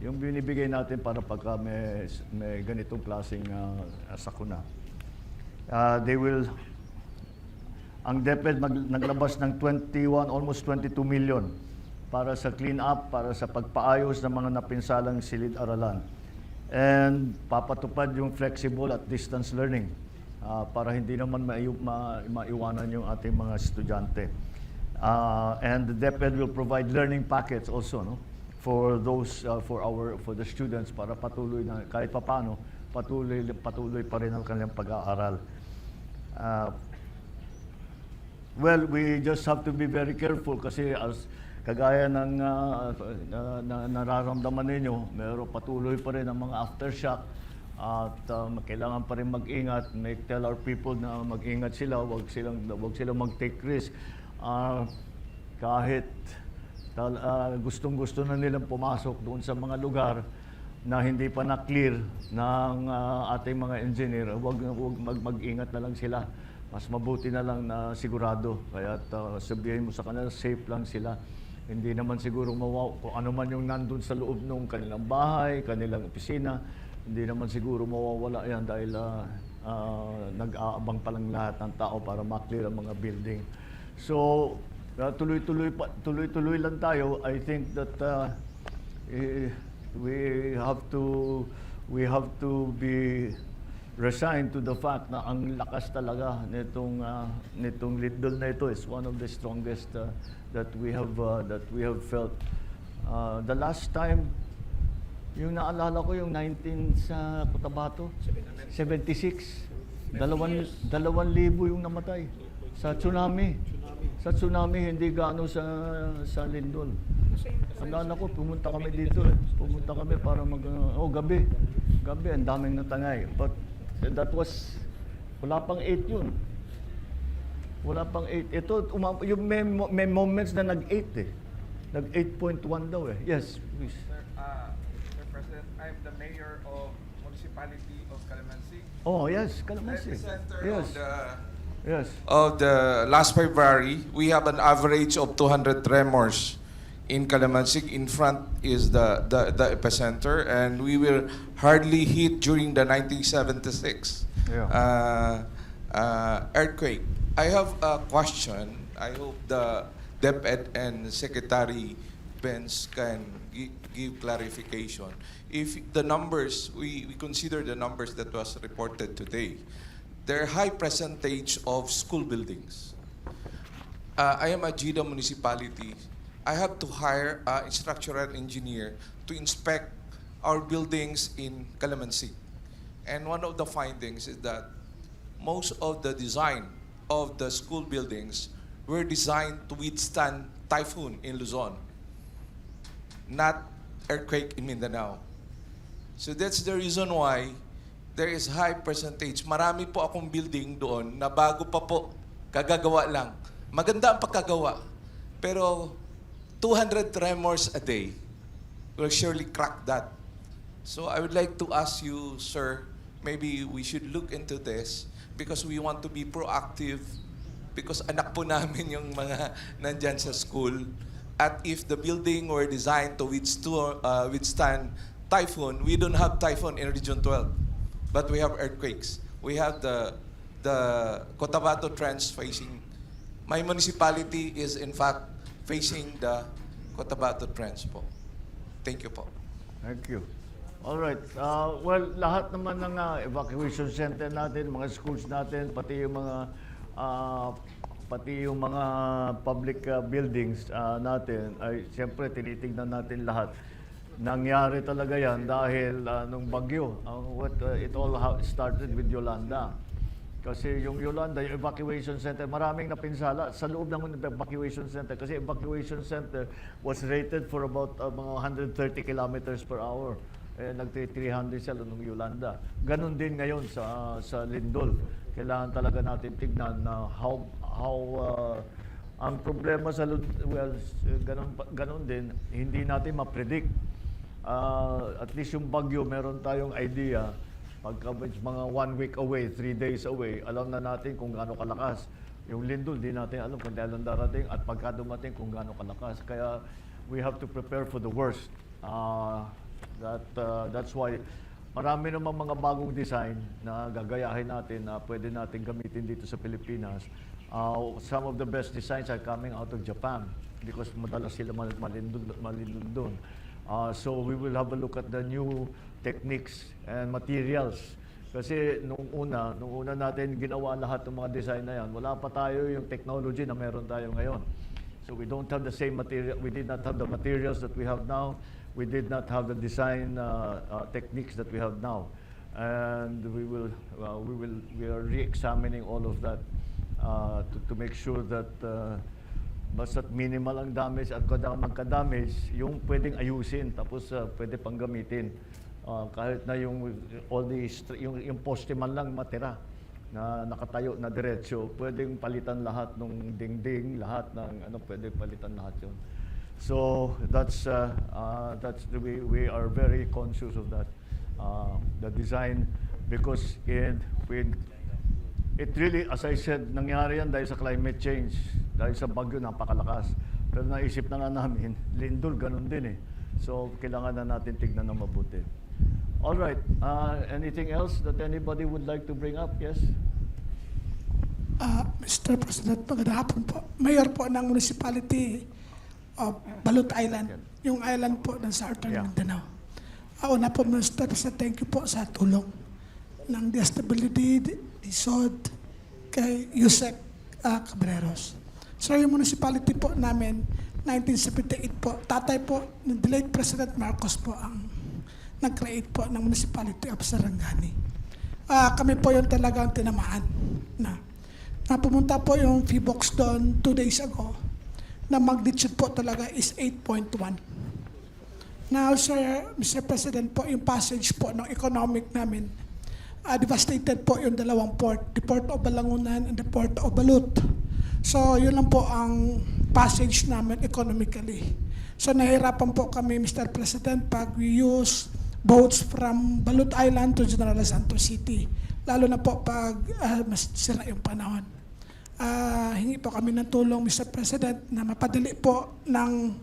Yung binibigay natin para pagka may ganitong klaseng sakuna. Ang DepEd naglabas ng 21, almost 22 million para sa clean up, para sa pagpaayos ng mga napinsalang silid-aralan. And papatupad yung flexible at distance learning para hindi naman maiwanan yung ating mga estudyante. And the DepEd will provide learning packets also, no, for those for the students para patuloy na kahit papaano patuloy pa rin ang kanilang pag-aaral. Well, we just have to be very careful kasi kagaya ng nararamdaman ninyo, meron patuloy pa rin ang mga aftershock at kailangan pa rin mag-ingat. Tell our people na mag-ingat sila, wag silang mag-take risk. Kahit gustong-gusto na nilang pumasok doon sa mga lugar na hindi pa na-clear ng ating mga engineer, wag mag-ingat na lang sila. Mas mabuti na lang na sigurado. Kaya sabihin mo sa kanila, safe lang sila. Hindi naman siguro kung ano man yung nandun sa loob ng kanilang bahay, kanilang opisina, hindi naman siguro mawawala yan dahil nag-aabang pa lang lahat ng tao para ma-clear ang mga building. So, tuloy-tuloy lang tayo. I think that we have to be resigned to the fact na ang lakas talaga nitong lindol na ito is one of the strongest that we have felt. The last time, yung naalala ko yung 19 sa Cotabato, 76, 2,000 yung namatay sa tsunami. Sa tsunami, hindi gaano sa lindol. Tandaan ako, pumunta kami dito Pumunta kami para gabi, ang daming natangay. But that was, wala pang 8 yun. Wala pang 8. Ito, may moments na nag-8 Nag-8.1 daw Yes, please. Mr. President, I'm the mayor of municipality of Calamansig. Oh, yes, Calamansig. Yes. Yes. Of the last February, we have an average of 200 tremors in Calamansig. In front is the epicenter, and we were hardly hit during the 1976 earthquake. I have a question. I hope the DepEd and Secretary Benz can give clarification. If the numbers, we consider the numbers that was reported today, there are high percentage of school buildings. I am a Jeddah municipality. I have to hire a structural engineer to inspect our buildings in Calamansig. And one of the findings is that most of the design of the school buildings were designed to withstand typhoon in Luzon, not earthquake in Mindanao. So that's the reason why there is high percentage. Marami po akong building doon na bago pa po, kagagawa lang. Maganda ang pagkagawa. Pero 200 tremors a day will surely crack that. So I would like to ask you, sir, maybe we should look into this because we want to be proactive because anak po namin yung mga nandyan sa school. At if the building were designed to withstand typhoon, we don't have typhoon in Region 12. But we have earthquakes. We have the Cotabato Trench facing. My municipality is in fact facing the Cotabato Trench po. Thank you po. Thank you. All right. Well, lahat naman ng evacuation center natin, mga schools natin, pati yung mga public buildings natin, ay siyempre tinitingnan natin lahat. Nangyari talaga yan dahil nung bagyo. It all started with Yolanda. Kasi yung Yolanda, yung evacuation center, maraming napinsala sa loob ng evacuation center. Kasi evacuation center was rated for about mga 130 kilometers per hour. Nag-300 sila nung Yolanda. Ganon din ngayon sa Lindol. Kailangan talaga natin tignan na how ang problema sa ganon din, hindi natin ma-predict. At least yung bagyo, meron tayong idea. Pagka mga 1 week away, 3 days away, alam na natin kung gaano kalakas. Yung Lindol, di natin alam kung kailan darating at pagka dumating kung gaano kalakas. Kaya we have to prepare for the worst. That's why marami namang mga bagong design na gagayahin natin na pwede natin gamitin dito sa Pilipinas. Some of the best designs are coming out of Japan because madalas sila malindol doon. So we will have a look at the new techniques and materials. Kasi nung una natin ginawa lahat ng mga design na yan, wala pa tayo yung technology na meron tayo ngayon. So we don't have the same material, we did not have the materials that we have now. We did not have the design techniques that we have now. And we are re-examining all of that to make sure that basta't minimal ang damage at kada magka-damage, yung pwedeng ayusin tapos pwede pang gamitin. Kahit na yung yung poste man lang matira na nakatayo na diretso, pwedeng palitan lahat ng dingding, lahat ng pwede palitan lahat yun. So that's the way we are very conscious of that, the design, because it really, as I said, nangyari yan dahil sa climate change, dahil sa bagyo, napakalakas. Pero naisip na nga namin, lindol, ganun din eh. So, kailangan na natin tignan ng mabuti. All right, anything else that anybody would like to bring up? Yes? Mr. President, magandang hapon po. Mayor po ng Municipality of Balut Island, yung island po ng Southern Mindanao. Una po, Mr. President, thank you po sa tulong ng DSWD, DSOD, kay Yusek Cabreros. So yung municipality po namin, 1978 po, tatay po ng delayed President Marcos po ang nag-create po ng Municipality of Sarangani. Kami po yung talagang tinamaan na pumunta po yung FIBOX doon 2 days ago na magnitude po talaga is 8.1. Now, sir, Mr. President po, yung passage po ng economic namin, devastated po yung dalawang port, the Port of Balangunan and the Port of Balut. So, yun lang po ang passage namin economically. So, nahirapan po kami, Mr. President, pag we use boats from Balut Island to General Santos City. Lalo na po pag mas sira yung panahon. Hingi po kami ng tulong, Mr. President, na mapadali po ng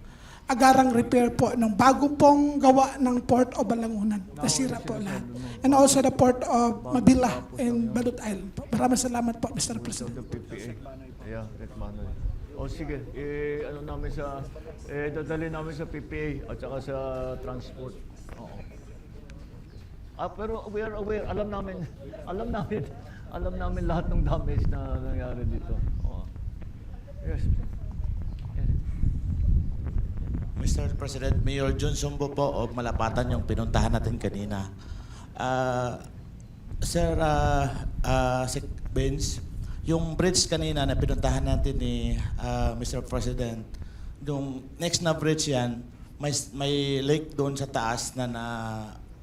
agarang repair po ng bago pong gawa ng Port of Balangunan. Nasira po lahat. And also the Port of Mabila and Balut Island po. Maraming salamat po, Mr. President. Yeah, Rick Manoy. O sige, namin dadali namin sa PPA at saka sa transport. Oo. Pero we are aware, alam namin lahat ng damage na nangyari dito. Oo. Yes. Mr. President, Mayor John Sumbo po of Malapatan yung pinuntahan natin kanina. Sir Benz, yung bridge kanina na pinuntahan natin ni Mr. President, yung next na bridge yan, may lake doon sa taas na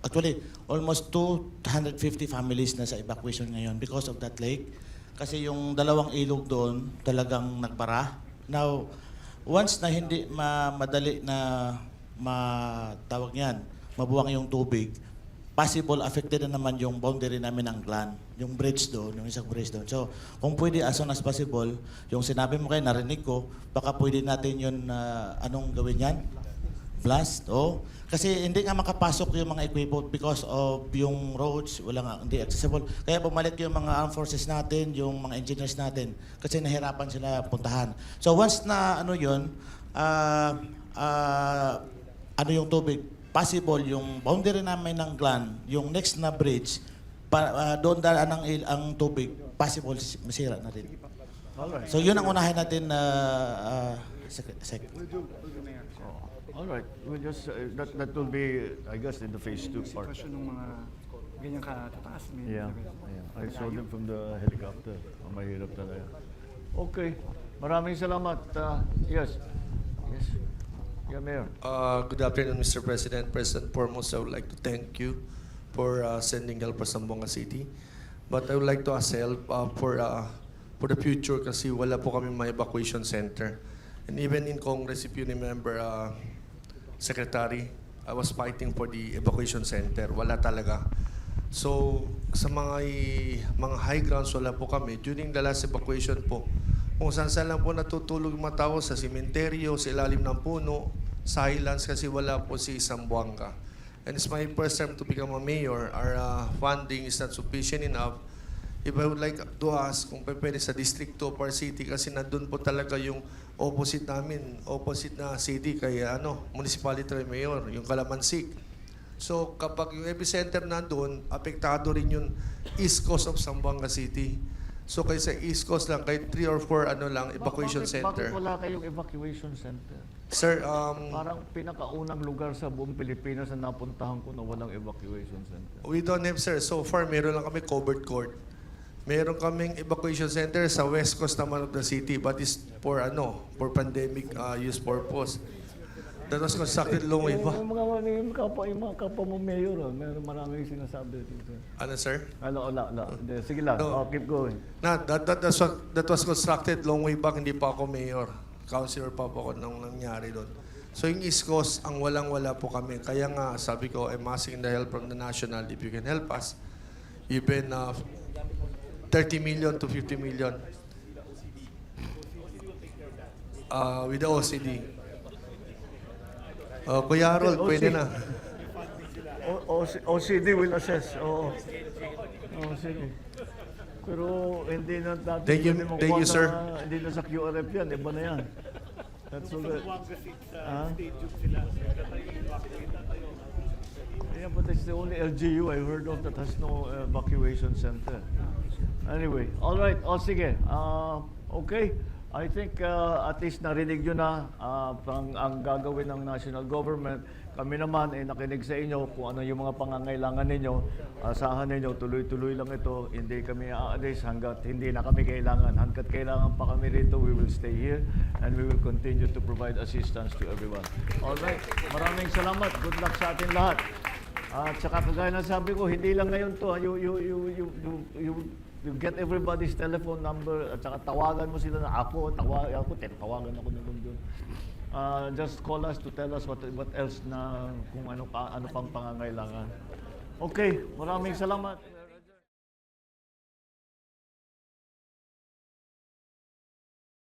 actually, almost 250 families na sa evacuation ngayon because of that lake. Kasi yung dalawang ilog doon talagang nagbara. Now, once na hindi madali na matawag yan, mabuwang yung tubig, possible affected na naman yung boundary namin ng Glan, yung bridge doon, yung isang bridge doon. So, kung pwede as soon as possible, yung sinabi mo kayo, narinig ko, baka pwede natin yun, anong gawin yan? Blast, oh. Kasi hindi nga makapasok yung mga equipment because of yung roads, wala nga, hindi accessible. Kaya bumalik yung mga armed forces natin, yung mga engineers natin, kasi nahirapan sila puntahan. So once na yun, yung tubig, possible yung boundary namin ng Glan, yung next na bridge, doon daan ang tubig, possible masira na rin. So yun ang unahin natin, All right, we'll just that will be, I guess, in the phase 2 part. Sitwasyon ng mga ganyang katataas. Yeah. I saw them from the helicopter. Mahirap talaga. Okay, maraming salamat. Yes. Yeah, Mayor. Good afternoon, Mr. President. First and foremost, I would like to thank you for sending help sa Zamboanga City. But I would like to ask help for the future kasi wala po kami may evacuation center. And even in Congress, if you remember, Secretary, I was fighting for the evacuation center. Wala talaga. So, sa mga high grounds, wala po kami. During the last evacuation po, kung saan lang po natutulog yung mga tao sa sementeryo, sa ilalim ng puno, sa highlands kasi wala po si Zamboanga. And it's my first time to become a mayor. Our funding is not sufficient enough. If I would like to ask kung pwede sa District 2 of our city kasi nandun po talaga yung opposite na city kaya municipality mayor, yung Calamansig. So kapag yung epicenter nandun, apektado rin yung east coast of Zamboanga City. So kaya sa east coast lang, kay 3 or 4 evacuation center. Bakit wala kayong evacuation center? Sir, parang pinakaunang lugar sa buong Pilipinas na napuntahan ko na walang evacuation center. We don't have, sir. So far, meron lang kami covered court. Meron kaming evacuation center sa west coast naman of the city, but it's for pandemic use purpose. That was constructed long way pa. Yung mga kapwa mo mayor, meron maraming sinasabi dito. Ano, sir? Sige lang, keep going. That was constructed long way back, hindi pa ako mayor. Councilor pa po ako nung nangyari doon. So yung East Coast, ang walang-wala po kami. Kaya nga, sabi ko, I'm asking the help from the national if you can help us. Even 30 million to 50 million. With the OCD. Kuya Harold, pwede na. OCD will assess. Oo. OCD. Pero hindi na natin Thank you, sir. Hindi na sa QRF yan. Iba na yan. That's all good. Yeah, but it's the only LGU I heard of that has no evacuation center. Anyway, all right. Sige. Okay. I think at least narinig nyo na ang gagawin ng national government. Kami naman ay nakinig sa inyo kung ano yung mga pangangailangan ninyo. Asahan ninyo, tuloy-tuloy lang ito. Hindi kami aalis hanggat hindi na kami kailangan. Hanggat kailangan pa kami rito, we will stay here and we will continue to provide assistance to everyone. All right. Maraming salamat. Good luck sa atin lahat. At saka kagaya na sabi ko, hindi lang ngayon to. You get everybody's telephone number at saka tawagan mo sila na tawagan ako na doon. Just call us to tell us what else na kung ano pang pangangailangan. Okay, maraming salamat.